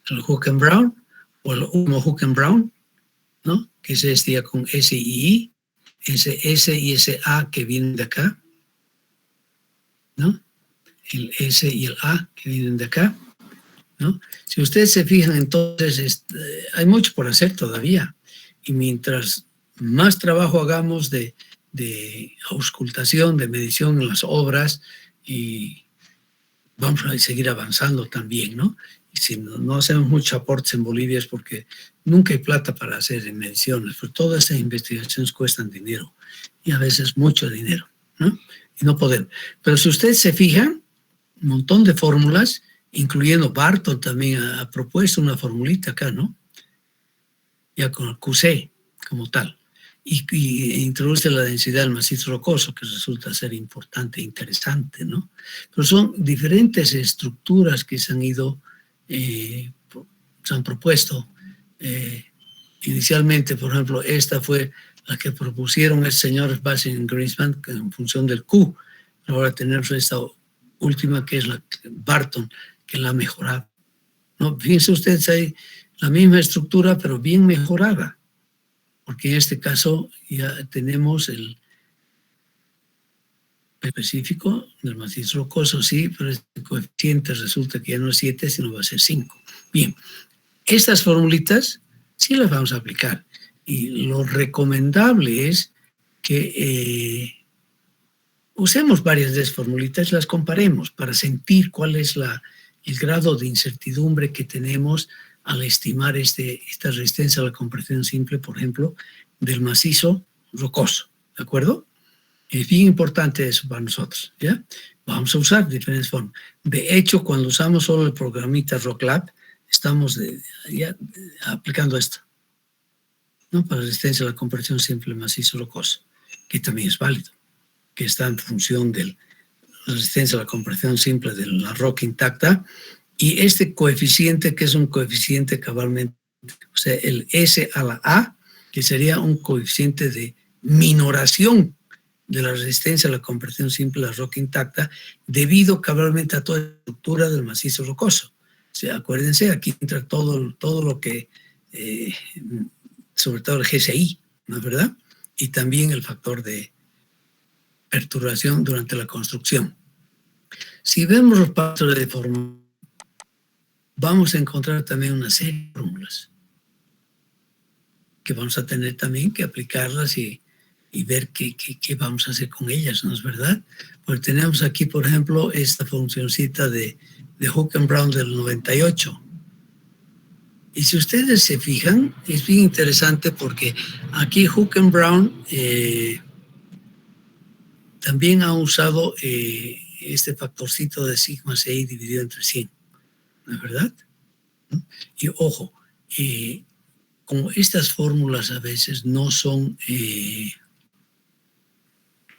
¿El Hooken-Brown o el humo Hooken-Brown? ¿No? Que es este ya con S y I, ese S y ese A que vienen de acá, ¿no? El S y el A que vienen de acá, ¿no? Si ustedes se fijan, entonces hay mucho por hacer todavía. Y mientras más trabajo hagamos de auscultación, de medición en las obras, y vamos a seguir avanzando también, ¿no? Y si no hacemos muchos aportes en Bolivia es porque nunca hay plata para hacer mediciones, pero todas estas investigaciones cuestan dinero, y a veces mucho dinero, ¿no? Y no podemos. Pero si ustedes se fijan, un montón de fórmulas, incluyendo Barton también ha propuesto una formulita acá, ¿no? Ya con el QC como tal. Y introduce la densidad del macizo rocoso, que resulta ser importante e interesante, ¿no? Pero son diferentes estructuras que se han ido, se han propuesto. Inicialmente, por ejemplo, esta fue la que propusieron el señor Bassing y Greenspan en función del Q. Ahora tenemos esta última que es la Barton, que la ha mejorado, ¿no? Fíjense ustedes, hay la misma estructura, pero bien mejorada, porque en este caso ya tenemos el específico del macizo rocoso, sí, pero este coeficiente resulta que ya no es 7, sino va a ser 5. Bien, estas formulitas sí las vamos a aplicar. Y lo recomendable es que usemos varias de esas formulitas y las comparemos para sentir cuál es el grado de incertidumbre que tenemos al estimar esta resistencia a la compresión simple, por ejemplo, del macizo rocoso. ¿De acuerdo? Es bien importante eso para nosotros, ¿ya? Vamos a usar diferentes formas. De hecho, cuando usamos solo el programita RockLab, estamos ya aplicando esto, ¿no? Para resistencia a la compresión simple macizo rocoso, que también es válido, que está en función de la resistencia a la compresión simple de la roca intacta, y este coeficiente, que es un coeficiente cabalmente, o sea, el S a la A, que sería un coeficiente de minoración de la resistencia a la compresión simple de la roca intacta, debido cabalmente a toda la estructura del macizo rocoso. O sea, acuérdense, aquí entra todo lo que, sobre todo el GCI, ¿no es verdad? Y también el factor de perturbación durante la construcción. Si vemos los pasos de deformación, vamos a encontrar también una serie de fórmulas que vamos a tener también que aplicarlas y ver qué vamos a hacer con ellas, ¿no es verdad? Pues tenemos aquí, por ejemplo, esta funcioncita de Hook and Brown del 98. Y si ustedes se fijan, es bien interesante porque aquí Hook and Brown también ha usado este factorcito de sigma CI dividido entre 100, ¿no es verdad? Y ojo, como estas fórmulas a veces no son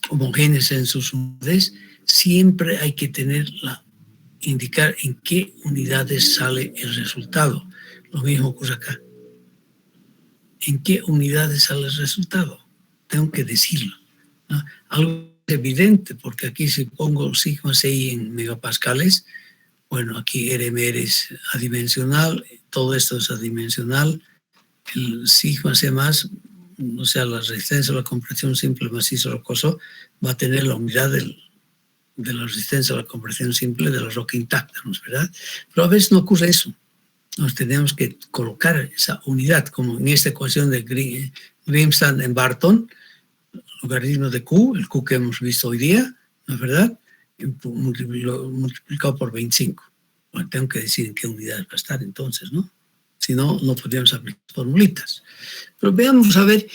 homogéneas en sus unidades, siempre hay que indicar en qué unidades sale el resultado. Lo mismo ocurre acá. ¿En qué unidades sale el resultado? Tengo que decirlo, ¿no? Algo evidente, porque aquí si pongo sigma CI en megapascales, bueno, aquí RMR es adimensional, todo esto es adimensional, el sigma C más, o sea, la resistencia a la compresión simple macizo rocoso, va a tener la unidad de la resistencia a la compresión simple de la roca intacta, ¿no es verdad? Pero a veces no ocurre eso. Nos tenemos que colocar esa unidad, como en esta ecuación de Grimstad en Barton, logaritmo de Q, el Q que hemos visto hoy día, ¿no es verdad? Multiplicado por 25. Bueno, tengo que decir en qué unidad va a estar entonces, ¿no? Si no, no podríamos aplicar formulitas. Pero veamos, a ver,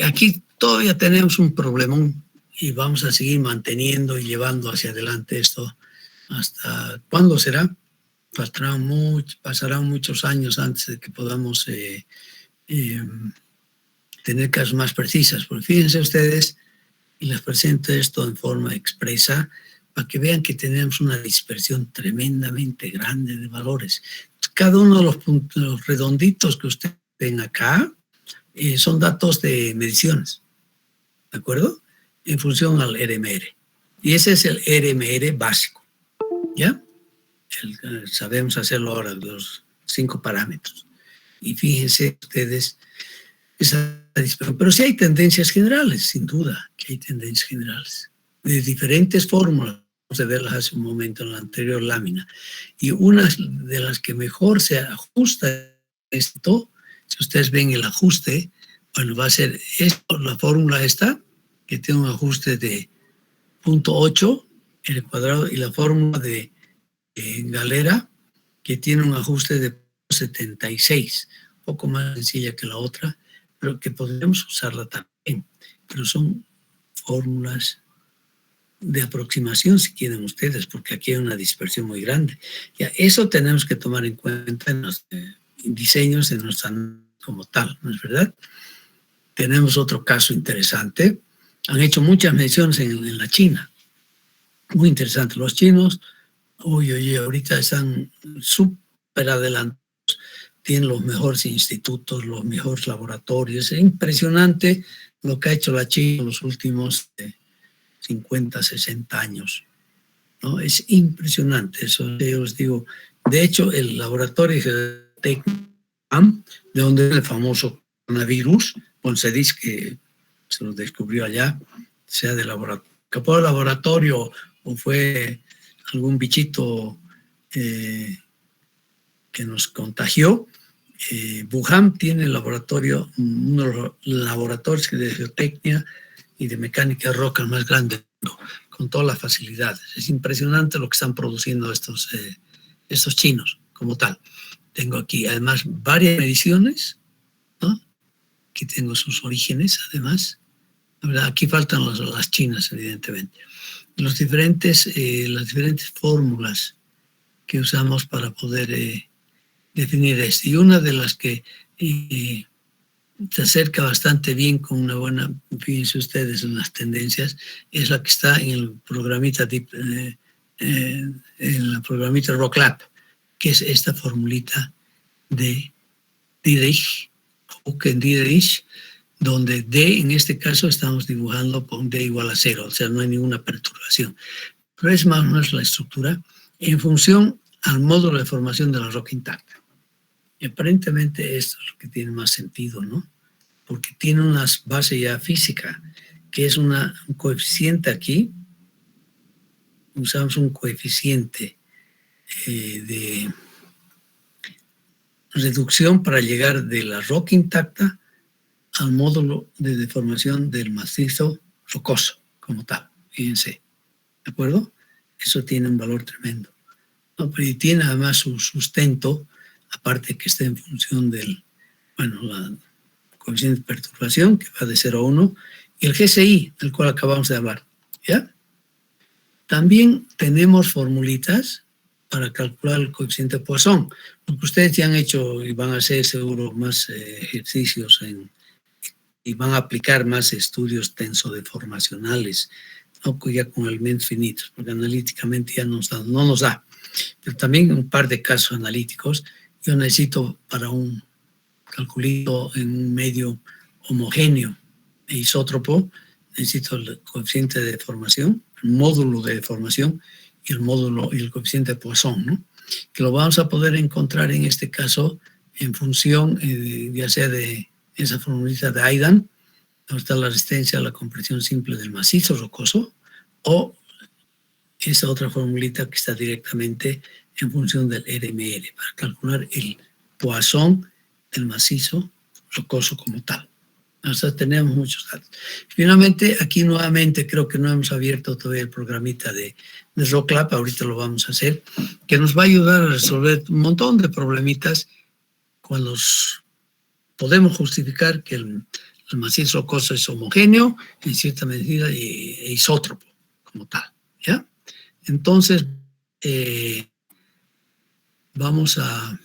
aquí todavía tenemos un problemón y vamos a seguir manteniendo y llevando hacia adelante esto. ¿Hasta cuándo será? Pasarán muchos años antes de que podamos tener casos más precisas. Porque fíjense ustedes, y les presento esto en forma expresa, para que vean que tenemos una dispersión tremendamente grande de valores. Cada uno de los puntos redonditos que ustedes ven acá son datos de mediciones, ¿de acuerdo? En función al RMR. Y ese es el RMR básico, ¿ya? Sabemos hacerlo ahora, los 5 parámetros. Y fíjense ustedes esa dispersión. Pero sí hay tendencias generales, sin duda que hay tendencias generales, de diferentes fórmulas. Vamos a verlas hace un momento en la anterior lámina. Y una de las que mejor se ajusta a esto, si ustedes ven el ajuste, bueno, va a ser esto, la fórmula esta, que tiene un ajuste de 0.8 en el cuadrado, y la fórmula de Galera, que tiene un ajuste de 76, un poco más sencilla que la otra, pero que podríamos usarla también. Pero son fórmulas de aproximación, si quieren ustedes, porque aquí hay una dispersión muy grande. Ya, eso tenemos que tomar en cuenta en los diseños de nuestra como tal, ¿no es verdad? Tenemos otro caso interesante. Han hecho muchas mediciones en la China. Muy interesante. Los chinos, ahorita están súper adelantados. Tienen los mejores institutos, los mejores laboratorios. Es impresionante lo que ha hecho la China en los últimos 50, 60 años, ¿no? Es impresionante eso, yo os digo. De hecho, el laboratorio de donde es el famoso coronavirus, se dice que se lo descubrió allá, sea de laboratorio, escapó del laboratorio o fue algún bichito que nos contagió. Wuhan tiene el laboratorio, uno de los laboratorios de geotecnia y de mecánica de roca más grande, con todas las facilidades. Es impresionante lo que están produciendo estos chinos como tal. Tengo aquí además varias mediciones, ¿no? Aquí tengo sus orígenes además. La verdad, aquí faltan las chinas, evidentemente. Las diferentes fórmulas que usamos para poder definir esto. Y una de las que se acerca bastante bien con una buena, fíjense ustedes en las tendencias, es la que está en el programita RockLab, que es esta formulita de Dietrich, Dietrich, donde D en este caso estamos dibujando con D igual a 0, o sea, no hay ninguna perturbación. Pero es más o menos la estructura en función al módulo de formación de la roca intacta. Y aparentemente esto es lo que tiene más sentido, ¿no? Porque tiene una base ya física, que es un coeficiente aquí. Usamos un coeficiente de reducción para llegar de la roca intacta al módulo de deformación del macizo rocoso, como tal. Fíjense, ¿de acuerdo? Eso tiene un valor tremendo. No, pero y tiene además su sustento, aparte que está en función del, la coeficiente de perturbación, que va de 0 a 1, y el GCI, del cual acabamos de hablar, ¿ya? También tenemos formulitas para calcular el coeficiente de Poisson. Lo que ustedes ya han hecho y van a hacer seguro más ejercicios y van a aplicar más estudios tensodeformacionales, ¿no? Ya con elementos finitos, porque analíticamente ya no nos da. Pero también un par de casos analíticos. Yo necesito para un calculito en un medio homogéneo e isótropo, necesito el coeficiente de deformación, el módulo de deformación y el módulo y el coeficiente de Poisson, ¿no? Que lo vamos a poder encontrar en este caso en función ya sea de esa formulita de Aidan, donde está la resistencia a la compresión simple del macizo rocoso, o esa otra formulita que está directamente en función del RMR, para calcular el Poisson del macizo rocoso como tal. O sea, tenemos muchos datos. Finalmente, aquí nuevamente creo que no hemos abierto todavía el programita de RockLab, ahorita lo vamos a hacer, que nos va a ayudar a resolver un montón de problemitas cuando podemos justificar que el macizo rocoso es homogéneo en cierta medida e isótropo como tal, ¿ya? Entonces, vamos a...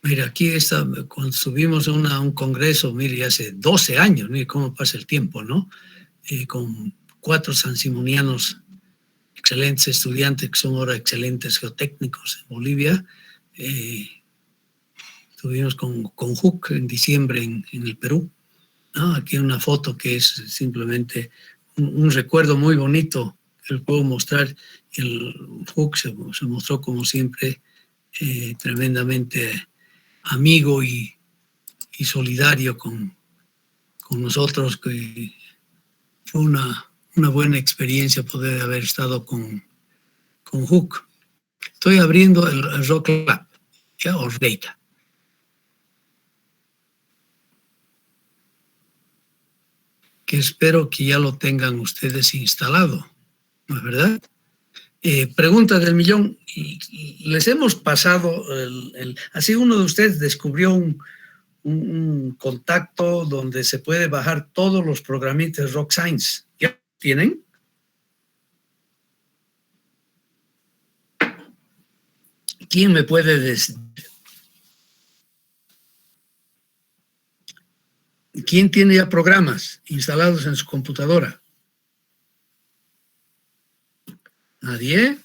Mira, aquí está, cuando subimos a un congreso, mire, hace 12 años, mire cómo pasa el tiempo, ¿no? Con 4 sansimonianos, excelentes estudiantes, que son ahora excelentes geotécnicos en Bolivia. Estuvimos con Huck en diciembre en el Perú, ¿no? Aquí una foto que es simplemente un recuerdo muy bonito que les puedo mostrar. El Huck se mostró como siempre tremendamente amigo y solidario con nosotros, que fue una buena experiencia poder haber estado con Huck. Estoy abriendo el RockLab, ¿ya? O Data. Que espero que ya lo tengan ustedes instalado, ¿no es verdad? Pregunta del millón. Les hemos pasado, así uno de ustedes descubrió un contacto donde se puede bajar todos los programitas Rock Science. ¿Ya tienen? ¿Quién me puede decir? ¿Quién tiene ya programas instalados en su computadora? ¿Nadie?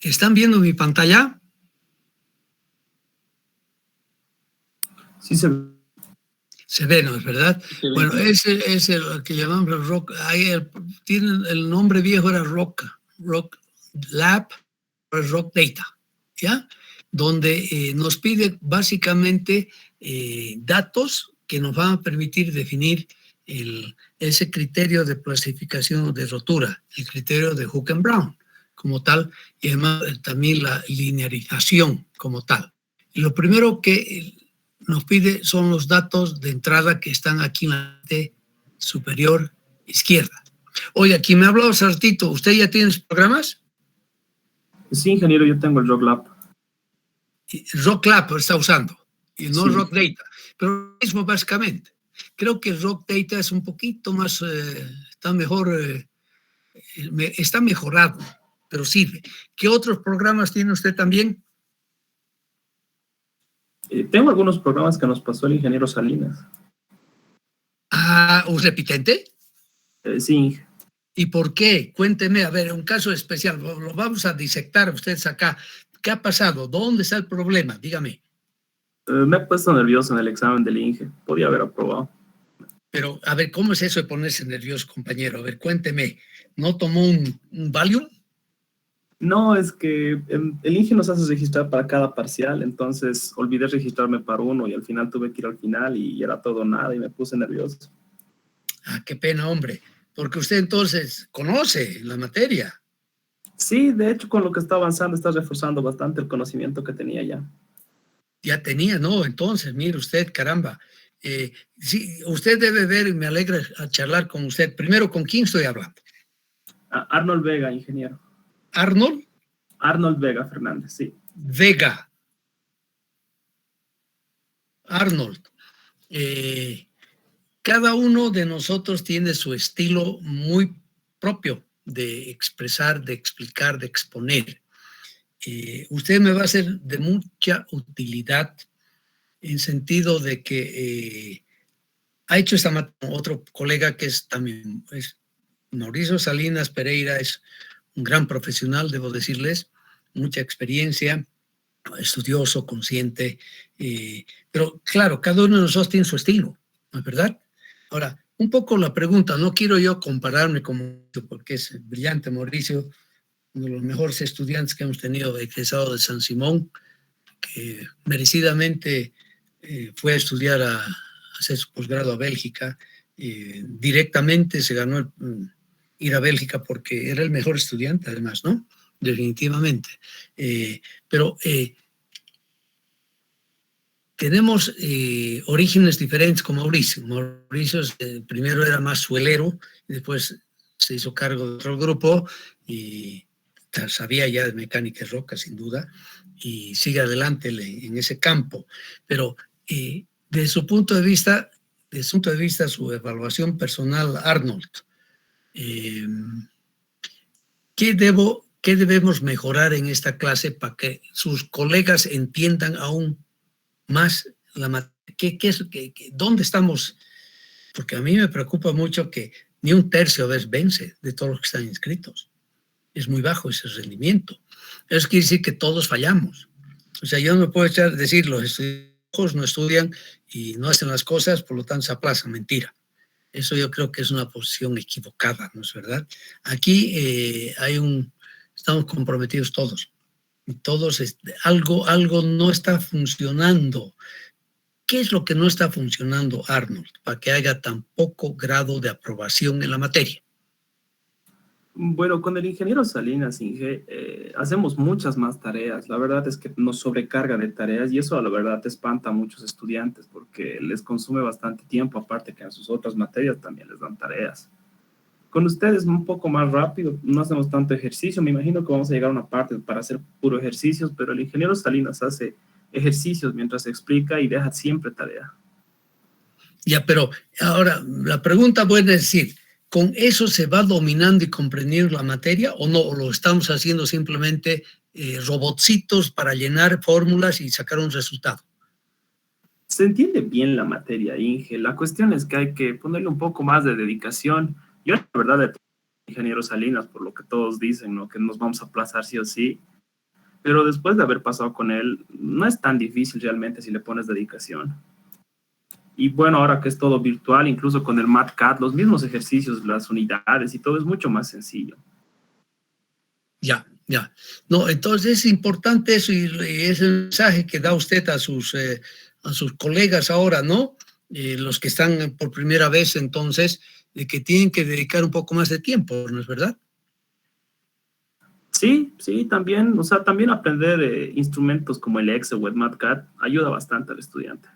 ¿Están viendo mi pantalla? Sí, se ve. Se ve, ¿no es verdad? Sí, bueno, ese es el que llamamos Rock. Ahí tiene el nombre viejo, era Rock Lab, Rock Data, ¿ya? donde nos pide básicamente datos que nos van a permitir definir ese criterio de clasificación o de rotura, el criterio de Hook and Brown como tal, y además también la linearización como tal. Y lo primero que nos pide son los datos de entrada que están aquí en la parte superior izquierda. Oiga, aquí me ha hablado hace ratito, ¿usted ya tiene programas? Sí, ingeniero, yo tengo el RockLab. RockLab está usando, y no Sí. RockData, pero lo mismo básicamente. Creo que RockData es un poquito más, está mejor, está mejorado, pero sirve. ¿Qué otros programas tiene usted también? Tengo algunos programas que nos pasó el ingeniero Salinas. Ah, ¿un repitente? Sí. ¿Y por qué? Cuénteme, a ver, un caso especial, lo vamos a disectar ustedes acá. ¿Qué ha pasado? ¿Dónde está el problema? Dígame. Me he puesto nervioso en el examen del INGE. Podía haber aprobado. Pero, a ver, ¿cómo es eso de ponerse nervioso, compañero? A ver, cuénteme. ¿No tomó un Valium? No, es que el INGE nos hace registrar para cada parcial, entonces olvidé registrarme para uno y al final tuve que ir al final y era todo nada y me puse nervioso. Ah, qué pena, hombre. Porque usted entonces conoce la materia. Sí, de hecho, con lo que está avanzando, está reforzando bastante el conocimiento que tenía ya. Ya tenía, ¿no? Entonces, mire usted, caramba. Sí, usted debe ver, y me alegra a charlar con usted. Primero, ¿con quién estoy hablando? Arnold Vega, ingeniero. Arnold Arnold Vega Fernández, sí. Vega. Arnold. Cada uno de nosotros tiene su estilo muy propio de expresar, de explicar, de exponer. Usted me va a ser de mucha utilidad en sentido de que ha hecho esta materia con otro colega que es también Mauricio Salinas Pereira, es un gran profesional, debo decirles, mucha experiencia, estudioso, consciente, pero claro, cada uno de nosotros tiene su estilo, ¿no es verdad? Ahora, un poco la pregunta, no quiero yo compararme con Mauricio, porque es brillante Mauricio, uno de los mejores estudiantes que hemos tenido egresado de San Simón, que merecidamente fue a estudiar a hacer su posgrado a Bélgica, directamente se ganó ir a Bélgica porque era el mejor estudiante además, ¿no? Definitivamente. Pero tenemos orígenes diferentes con Mauricio. Mauricio primero era más suelero, y después se hizo cargo de otro grupo y sabía ya de mecánica y roca, sin duda, y sigue adelante en ese campo. Pero desde su punto de vista, su evaluación personal, Arnold, ¿qué debemos mejorar en esta clase para que sus colegas entiendan aún más dónde estamos? Porque a mí me preocupa mucho que ni un tercio vence de todos los que están inscritos. Es muy bajo ese rendimiento. Eso quiere decir que todos fallamos. O sea, yo no me puedo decir los estudiantes no estudian y no hacen las cosas, por lo tanto se aplazan. Mentira. Eso yo creo que es una posición equivocada, ¿no es verdad? Aquí estamos comprometidos todos. Y todos, algo no está funcionando. ¿Qué es lo que no está funcionando, Arnold, para que haya tan poco grado de aprobación en la materia? Bueno, con el ingeniero Salinas, Inge, hacemos muchas más tareas. La verdad es que nos sobrecarga de tareas y eso, la verdad, espanta a muchos estudiantes porque les consume bastante tiempo, aparte que en sus otras materias también les dan tareas. Con ustedes un poco más rápido, no hacemos tanto ejercicio. Me imagino que vamos a llegar a una parte para hacer puro ejercicios, pero el ingeniero Salinas hace ejercicios mientras explica y deja siempre tarea. Ya, pero ahora la pregunta puede decir, ¿con eso se va dominando y comprendiendo la materia o no? ¿O lo estamos haciendo simplemente robotcitos para llenar fórmulas y sacar un resultado? Se entiende bien la materia, Inge. La cuestión es que hay que ponerle un poco más de dedicación. Yo, la verdad, de ingeniero Salinas, por lo que todos dicen, ¿no? Que nos vamos a aplazar sí o sí. Pero después de haber pasado con él, no es tan difícil realmente si le pones dedicación. Y bueno, ahora que es todo virtual, incluso con el MatCat, los mismos ejercicios, las unidades y todo es mucho más sencillo. Ya, Ya. No, entonces es importante eso y es el mensaje que da usted a sus colegas ahora, ¿no? Los que están por primera vez, entonces, de que tienen que dedicar un poco más de tiempo, ¿no es verdad? Sí, sí, también, o sea, también aprender instrumentos como el Excel o el MatCat ayuda bastante al estudiante.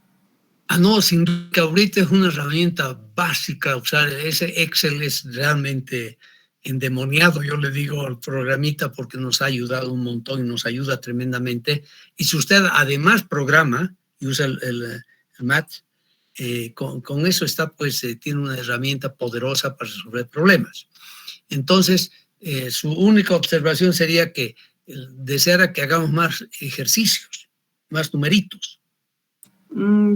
Ah, no, sin duda que ahorita es una herramienta básica usar. Ese Excel es realmente endemoniado, yo le digo al programita, porque nos ha ayudado un montón y nos ayuda tremendamente. Y si usted además programa y usa el Math, con eso está, pues, tiene una herramienta poderosa para resolver problemas. Entonces, su única observación sería que deseara que hagamos más ejercicios, más numeritos.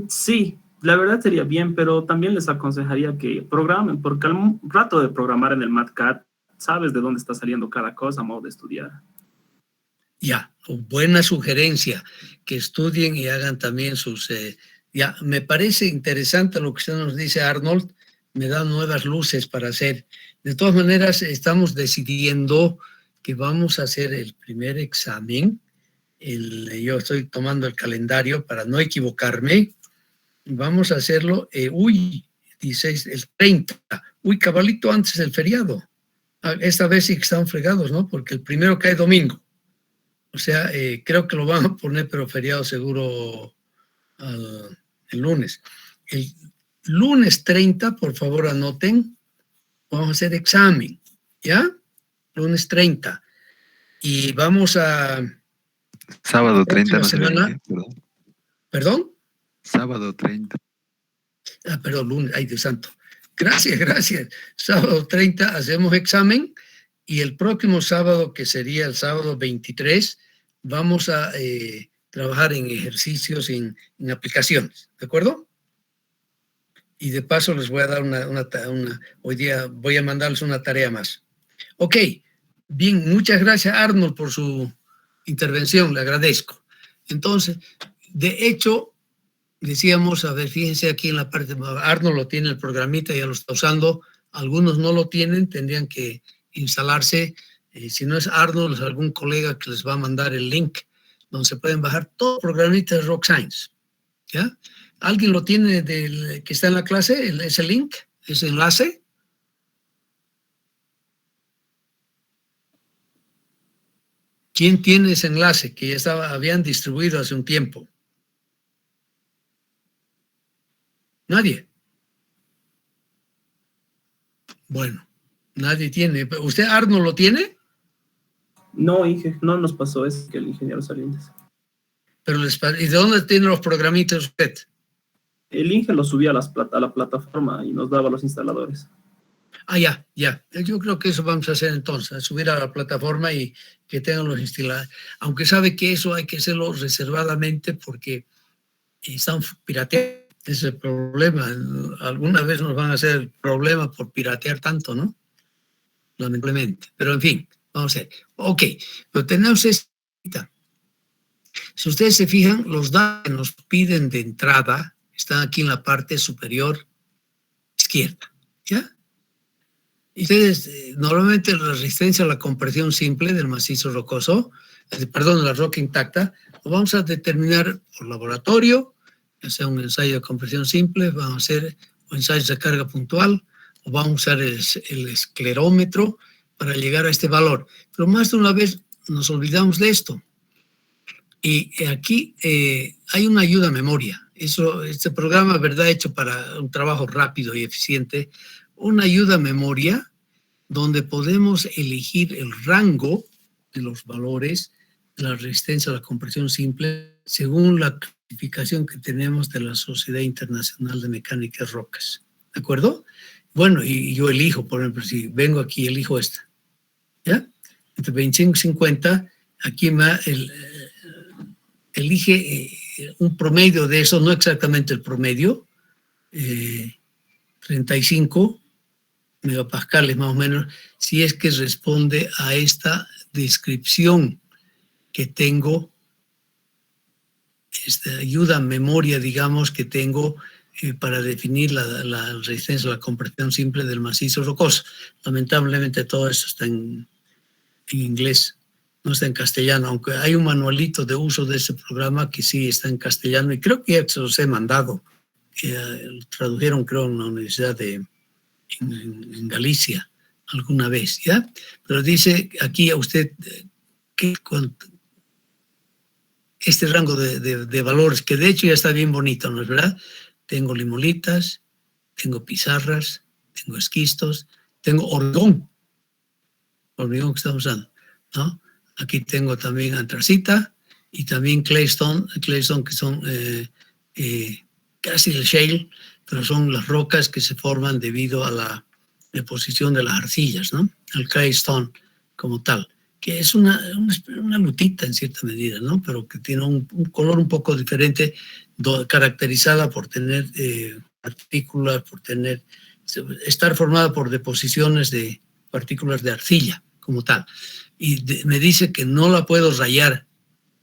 Sí, la verdad sería bien, pero también les aconsejaría que programen, porque al rato de programar en el MatCat, sabes de dónde está saliendo cada cosa a modo de estudiar. Ya, buena sugerencia, que estudien y hagan también sus... ya, me parece interesante lo que usted nos dice, Arnold, me da nuevas luces para hacer. De todas maneras, estamos decidiendo que vamos a hacer el primer examen. Yo estoy tomando el calendario para no equivocarme. Vamos a hacerlo, 16, el 30. Cabalito antes del feriado. Esta vez sí que están fregados, ¿no? Porque el primero cae domingo. O sea, creo que lo van a poner, pero feriado seguro el lunes. El lunes 30, por favor anoten, vamos a hacer examen, ¿ya? Lunes 30. Y vamos a... Sábado 30 no semana, sería, ¿verdad? ¿Perdón? Sábado 30. Perdón, lunes, ay Dios santo. Gracias. Sábado 30 hacemos examen y el próximo sábado, que sería el sábado 23, vamos a trabajar en ejercicios, en aplicaciones, ¿de acuerdo? Y de paso les voy a dar hoy día voy a mandarles una tarea más. Ok, bien, muchas gracias Arnold por su intervención, le agradezco. Entonces, de hecho, decíamos, a ver, fíjense aquí en la parte, Arnold lo tiene el programita, ya lo está usando, algunos no lo tienen, tendrían que instalarse, si no es Arnold, es algún colega que les va a mandar el link donde se pueden bajar todo el programita de Rock Science, ¿ya? ¿Alguien lo tiene que está en la clase, ese link, ese enlace? ¿Quién tiene ese enlace que ya habían distribuido hace un tiempo? Nadie. Bueno, nadie tiene. ¿Usted, Arnold, lo tiene? No, Inge, no nos pasó eso que el ingeniero Salinas. ¿Y de dónde tiene los programitas usted? El Inge lo subía a la plataforma y nos daba los instaladores. Ya. Yo creo que eso vamos a hacer entonces, subir a la plataforma y que tengan los instaladores. Aunque sabe que eso hay que hacerlo reservadamente porque están pirateando. Ese es el problema. Alguna vez nos van a hacer el problema por piratear tanto, ¿no? Lamentablemente. Pero en fin, vamos a ver. Ok, pero tenemos esta. Si ustedes se fijan, los datos que nos piden de entrada están aquí en la parte superior izquierda, ¿ya? Y ustedes, normalmente la resistencia a la compresión simple del macizo rocoso, perdón, la roca intacta, lo vamos a determinar por laboratorio, ya sea un ensayo de compresión simple, vamos a hacer ensayos de carga puntual, o vamos a usar el esclerómetro para llegar a este valor. Pero más de una vez nos olvidamos de esto. Y aquí hay una ayuda a memoria. Este programa, ¿verdad?, hecho para un trabajo rápido y eficiente, una ayuda a memoria donde podemos elegir el rango de los valores de la resistencia a la compresión simple según la clasificación que tenemos de la Sociedad Internacional de Mecánica de Rocas. ¿De acuerdo? Bueno, y yo elijo, por ejemplo, si vengo aquí, elijo esta. ¿Ya? Entre 25 y 50, aquí me elige un promedio de eso, no exactamente el promedio, 35 megapascales más o menos, si es que responde a esta descripción que tengo, esta ayuda a memoria, digamos, que tengo para definir la resistencia a la compresión simple del macizo rocoso. Lamentablemente todo eso está en inglés. no está en castellano, aunque hay un manualito de uso de ese programa que sí está en castellano, y creo que ya se los he mandado. Tradujeron, creo, en la Universidad en Galicia alguna vez, ¿ya? Pero dice aquí a usted que este rango de valores, que de hecho ya está bien bonito, ¿no es verdad? Tengo limolitas, tengo pizarras, tengo esquistos, tengo hormigón que estamos usando, ¿no? Aquí tengo también antracita y también claystone que son casi el shale, pero son las rocas que se forman debido a la deposición de las arcillas, ¿no? El claystone como tal, que es una lutita en cierta medida, ¿no? Pero que tiene un color un poco diferente, caracterizada por tener partículas, estar formada por deposiciones de partículas de arcilla como tal. Y me dice que no la puedo rayar,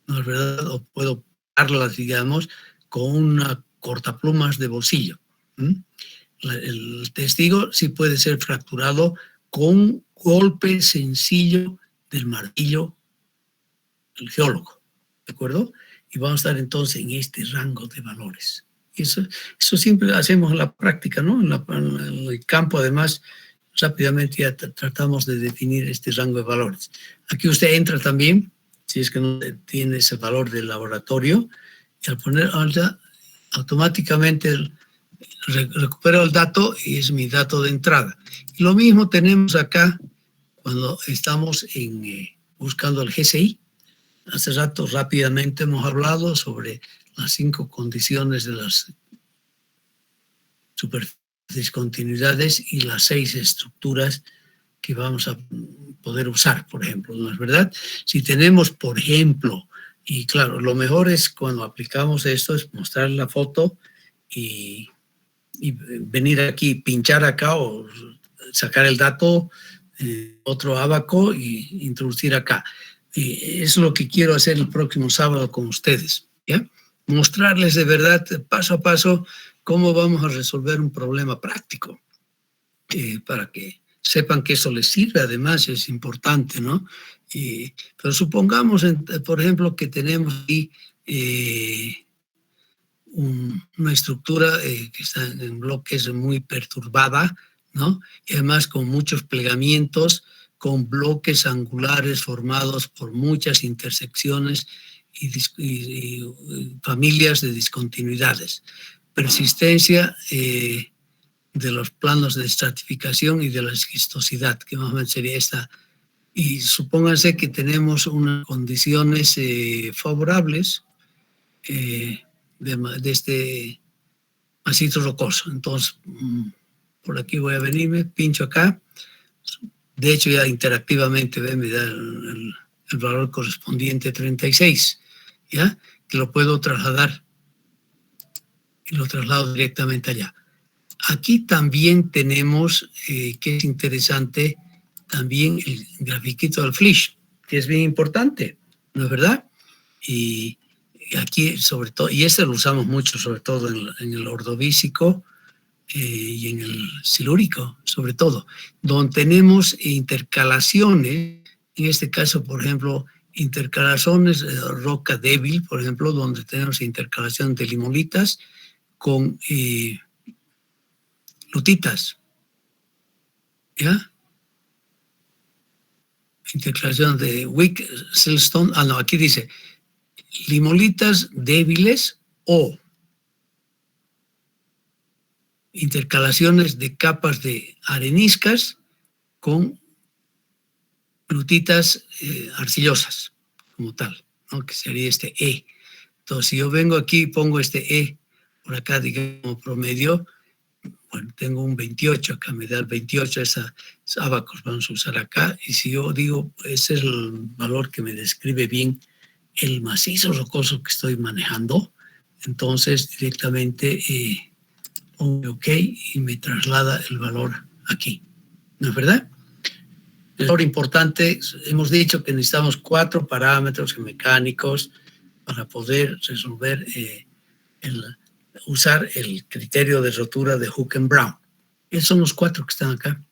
¿no es verdad? O puedo darla, digamos, con una cortaplumas de bolsillo. El testigo sí puede ser fracturado con un golpe sencillo del martillo del geólogo, ¿de acuerdo? Y vamos a estar entonces en este rango de valores. Eso siempre hacemos en la práctica, ¿no? En el campo, además, rápidamente ya tratamos de definir este rango de valores. Aquí usted entra también, si es que no tiene ese valor del laboratorio, y al poner alta, automáticamente recupero el dato y es mi dato de entrada. Y lo mismo tenemos acá cuando estamos buscando el GCI. Hace rato rápidamente hemos hablado sobre las 5 condiciones de las discontinuidades y las 6 estructuras que vamos a poder usar, por ejemplo, ¿no es verdad? Si tenemos, por ejemplo, y claro, lo mejor es cuando aplicamos esto, es mostrar la foto y venir aquí, pinchar acá o sacar el dato, otro abaco y introducir acá. Es lo que quiero hacer el próximo sábado con ustedes, ¿ya? Mostrarles de verdad, paso a paso, cómo vamos a resolver un problema práctico, para que sepan que eso les sirve, además es importante, ¿no? Pero supongamos, por ejemplo, que tenemos aquí una estructura que está en bloques muy perturbada, ¿no? Y además con muchos plegamientos, con bloques angulares formados por muchas intersecciones y familias de discontinuidades. Persistencia de los planos de estratificación y de la esquistosidad, que más o menos sería esta. Y supónganse que tenemos unas condiciones favorables de este macizo rocoso. Entonces, por aquí voy a venirme, pincho acá. De hecho, ya interactivamente me da el valor correspondiente 36, ¿ya? Que lo puedo trasladar y lo traslado directamente allá. Aquí también tenemos, que es interesante, también el grafiquito del Flisch, que es bien importante, ¿no es verdad? Y aquí, sobre todo, y este lo usamos mucho, sobre todo en el ordovícico y en el silúrico, sobre todo, donde tenemos intercalaciones, en este caso, por ejemplo, intercalaciones de roca débil, por ejemplo, donde tenemos intercalación de limolitas con lutitas, ¿ya? Intercalación de Wick, Silstone, no, aquí dice limolitas débiles o intercalaciones de capas de areniscas con lutitas arcillosas, como tal, ¿no? Que sería este E. Entonces, si yo vengo aquí y pongo este E por acá, digamos, promedio, bueno, tengo un 28, acá me da el 28, esos abacos vamos a usar acá, y si yo digo, ese es el valor que me describe bien el macizo rocoso que estoy manejando, entonces directamente pongo OK y me traslada el valor aquí, ¿no es verdad? El valor importante, hemos dicho que necesitamos 4 parámetros mecánicos para poder resolver usar el criterio de rotura de Hooken-Brown. Esos son los 4 que están acá.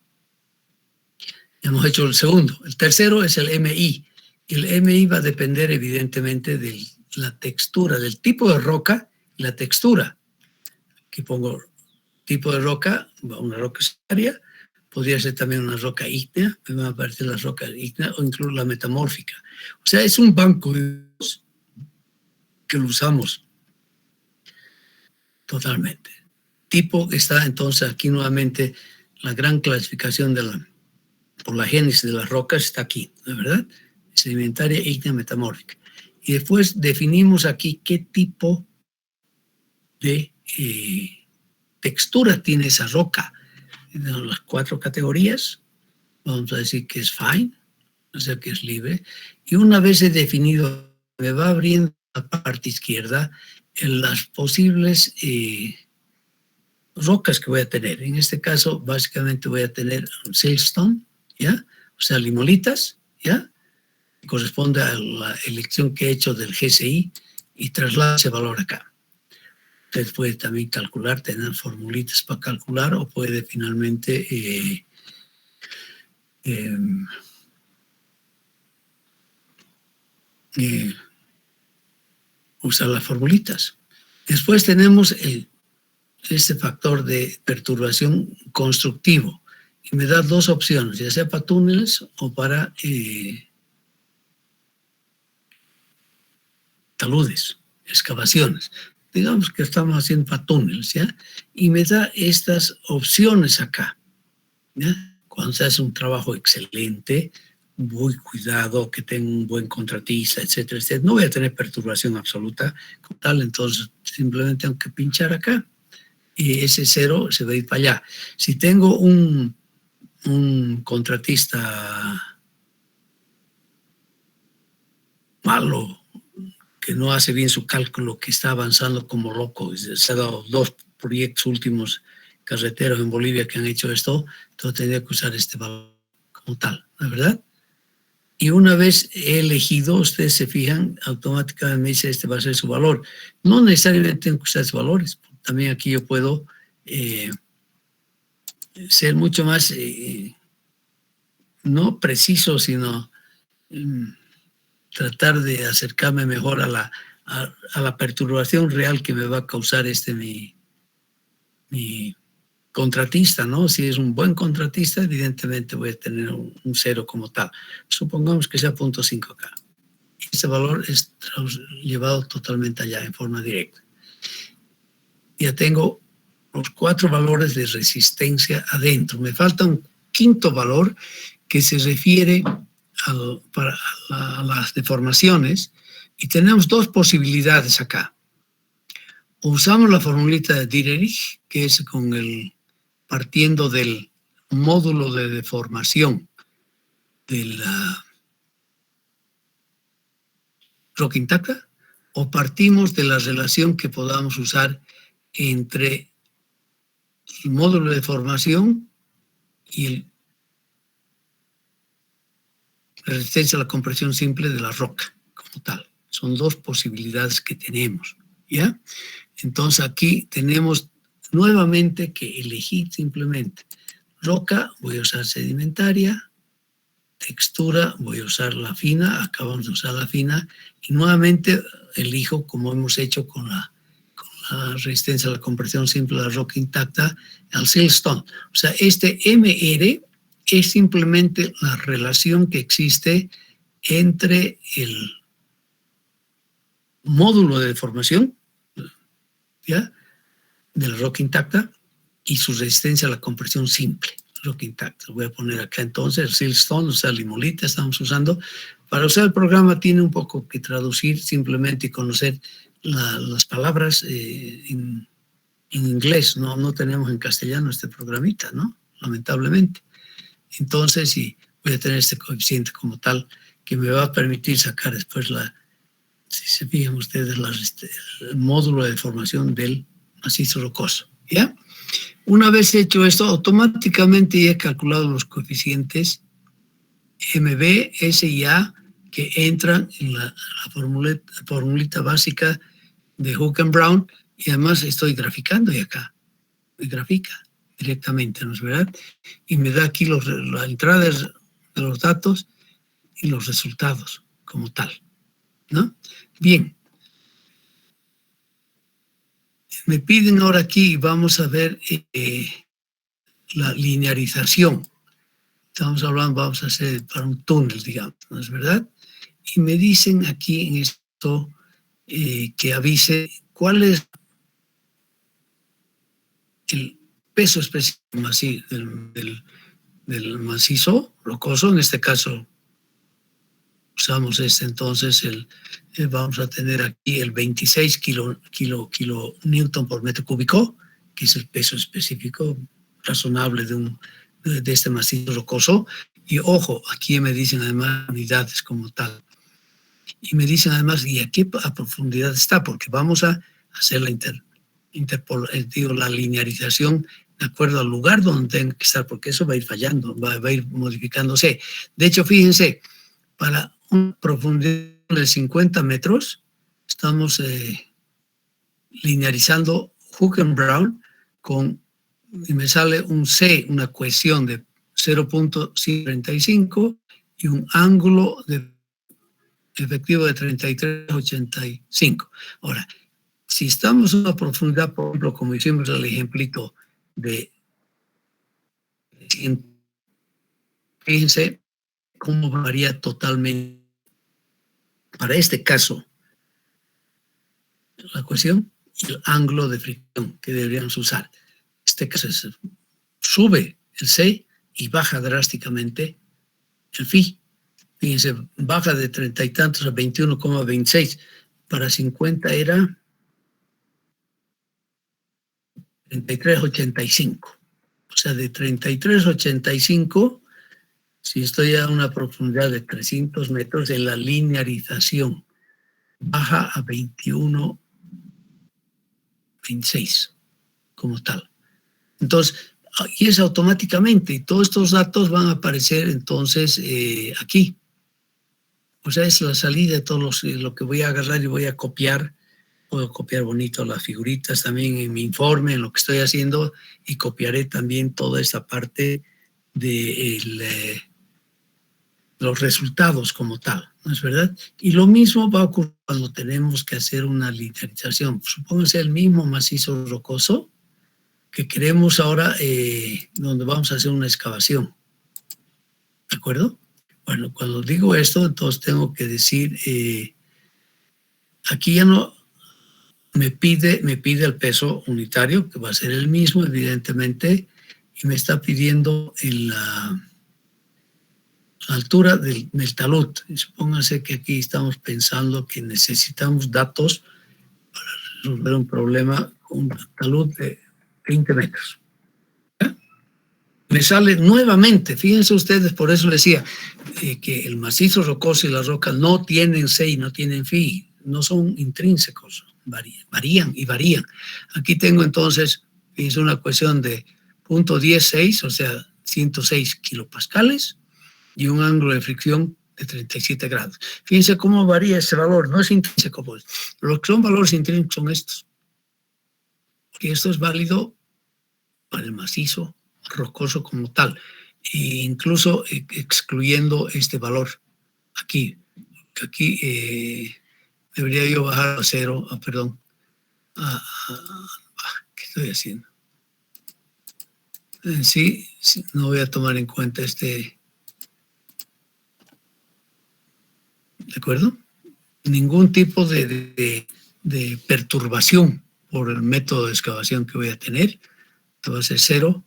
Hemos hecho el segundo. El tercero es el MI, El MI va a depender evidentemente de la textura, del tipo de roca y la textura. Aquí pongo tipo de roca, una roca secundaria, podría ser también una roca ígnea, me van a aparecer las rocas ígneas o incluso la metamórfica. O sea, es un banco de datos que lo usamos totalmente. Tipo está entonces aquí nuevamente la gran clasificación por la génesis de las rocas está aquí, ¿no es verdad? Sedimentaria, ígnea, metamórfica. Y después definimos aquí qué tipo de textura tiene esa roca. Las 4 categorías, vamos a decir que es fine, o sea que es libre. Y una vez he definido, me va abriendo la parte izquierda en las posibles rocas que voy a tener. En este caso, básicamente voy a tener siltstone, ¿ya? O sea, limolitas, ¿ya? Corresponde a la elección que he hecho del GSI y traslado ese valor acá. Usted puede también calcular, tener formulitas para calcular o puede finalmente usar las formulitas. Después tenemos este factor de perturbación constructivo y me da 2 opciones, ya sea para túneles o para taludes, excavaciones. Digamos que estamos haciendo para túneles, ¿ya? Y me da estas opciones acá, ¿ya? Cuando se hace un trabajo excelente, muy cuidado, que tenga un buen contratista, etcétera, etcétera, no voy a tener perturbación absoluta como tal, entonces simplemente tengo que pinchar acá y ese 0 se va a ir para allá. Si tengo un contratista malo, que no hace bien su cálculo, que está avanzando como loco, se ha dado 2 proyectos últimos carreteros en Bolivia que han hecho esto, entonces tendría que usar este valor como tal, ¿no es verdad? Y una vez he elegido, ustedes se fijan, automáticamente me dice este va a ser su valor. No necesariamente tengo que usar esos valores, también aquí yo puedo ser mucho más, no preciso, sino tratar de acercarme mejor a la perturbación real que me va a causar mi contratista, ¿no? Si es un buen contratista, evidentemente voy a tener un 0 como tal. Supongamos que sea 0.5 acá. Ese valor es llevado totalmente allá en forma directa. Ya tengo los 4 valores de resistencia adentro. Me falta un 5º valor que se refiere a las deformaciones y tenemos 2 posibilidades acá. Usamos la formulita de Dieterich, que es partiendo del módulo de deformación de la roca intacta, o partimos de la relación que podamos usar entre el módulo de deformación y la resistencia a la compresión simple de la roca como tal. Son 2 posibilidades que tenemos, ¿ya? Entonces aquí tenemos nuevamente que elegir simplemente roca, voy a usar sedimentaria, textura, voy a usar la fina, acabamos de usar la fina, y nuevamente elijo, como hemos hecho con la resistencia a la compresión simple de la roca intacta, al siltstone. O sea, este MR es simplemente la relación que existe entre el módulo de deformación, ¿ya?, de la roca intacta y su resistencia a la compresión simple, roca intacta. Voy a poner acá entonces el siltstone, o sea, limolita estamos usando. Para usar el programa tiene un poco que traducir simplemente y conocer las palabras en inglés. No tenemos en castellano este programita, ¿no? Lamentablemente. Entonces, sí, voy a tener este coeficiente como tal que me va a permitir sacar después si se fijan ustedes, el módulo de deformación del macizo rocoso, ¿ya? Una vez hecho esto, automáticamente ya he calculado los coeficientes MB, S y A que entran en la formulita básica de Hook and Brown, y además estoy graficando y acá me grafica directamente, ¿no es verdad? Y me da aquí las entradas de los datos y los resultados. como tal, ¿no? Bien. Me piden ahora aquí, vamos a ver la linearización. Estamos hablando, vamos a hacer para un túnel, digamos, ¿no es verdad? Y me dicen aquí en esto que avise cuál es el peso específico del macizo rocoso. En este caso usamos entonces vamos a tener aquí el 26 kilonewton por metro cúbico, que es el peso específico razonable de este macizo rocoso. Y ojo, aquí me dicen además unidades como tal. Y me dicen además, ¿y a qué profundidad está? Porque vamos a hacer la linearización de acuerdo al lugar donde tenga que estar, porque eso va a ir fallando, va a ir modificándose. De hecho, fíjense, para una profundidad de 50 metros, estamos linearizando Hook-and-Brown y me sale un C, una cohesión de 0.35 y un ángulo efectivo de 33,85. Ahora, si estamos en una profundidad, por ejemplo, como hicimos el ejemplito de 100, fíjense cómo varía totalmente para este caso la cuestión y el ángulo de fricción que deberíamos usar. Este caso sube el C y baja drásticamente el phi. Fíjense, baja de 30 y tantos a 21,26. Para 50 era 33,85. O sea, de 33,85, si estoy a una profundidad de 300 metros, en la linearización baja a 21,26 como tal. Entonces, y es automáticamente, y todos estos datos van a aparecer entonces aquí. O sea, es la salida de todos lo que voy a agarrar y voy a copiar. Puedo copiar bonito las figuritas también en mi informe, en lo que estoy haciendo, y copiaré también toda esta parte de los resultados como tal, ¿no es verdad? Y lo mismo va a ocurrir cuando tenemos que hacer una linearización. Supóngase el mismo macizo rocoso que queremos ahora, donde vamos a hacer una excavación. ¿De acuerdo? Bueno, cuando digo esto, entonces tengo que decir, aquí ya no me pide el peso unitario, que va a ser el mismo, evidentemente, y me está pidiendo la altura del talud. Y supóngase que aquí estamos pensando que necesitamos datos para resolver un problema con un talud de 20 metros. Me sale nuevamente, fíjense ustedes, por eso decía que el macizo rocoso y las rocas no tienen C y no tienen phi, no son intrínsecos, varían. Aquí tengo entonces, es una cuestión de 0.16, o sea, 106 kilopascales y un ángulo de fricción de 37 grados. Fíjense cómo varía ese valor, no es intrínseco, pues. Los que son valores intrínsecos son estos. Porque esto es válido para el macizo rocoso como tal, e incluso excluyendo este valor aquí. Aquí debería yo bajar a 0, perdón. ¿Qué estoy haciendo? En sí, no voy a tomar en cuenta ¿de acuerdo? Ningún tipo de perturbación por el método de excavación que voy a tener. Esto va a ser 0.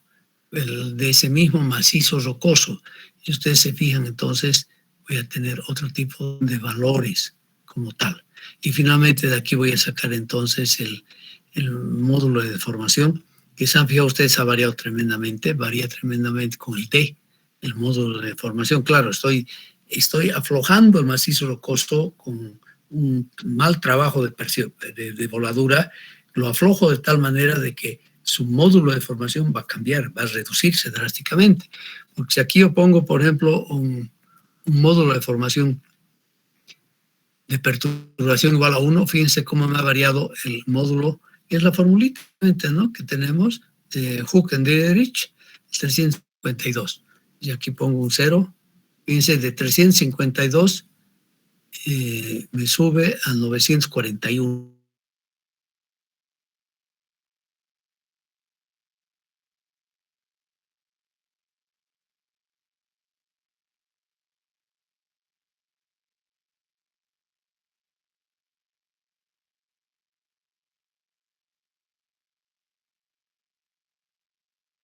De ese mismo macizo rocoso. Y ustedes se fijan, entonces voy a tener otro tipo de valores como tal. Y finalmente de aquí voy a sacar entonces el módulo de deformación, que se han fijado ustedes, ha variado tremendamente, varía tremendamente con el T, el módulo de deformación. Claro, estoy aflojando el macizo rocoso con un mal trabajo de voladura, lo aflojo de tal manera de que su módulo de formación va a cambiar, va a reducirse drásticamente. Porque si aquí yo pongo, por ejemplo, un módulo de formación de perturbación igual a 1, fíjense cómo me ha variado el módulo, y es la formulita, ¿no?, que tenemos de Hooke and Dieterich, 352. Y aquí pongo un 0, fíjense, de 352 me sube a 941.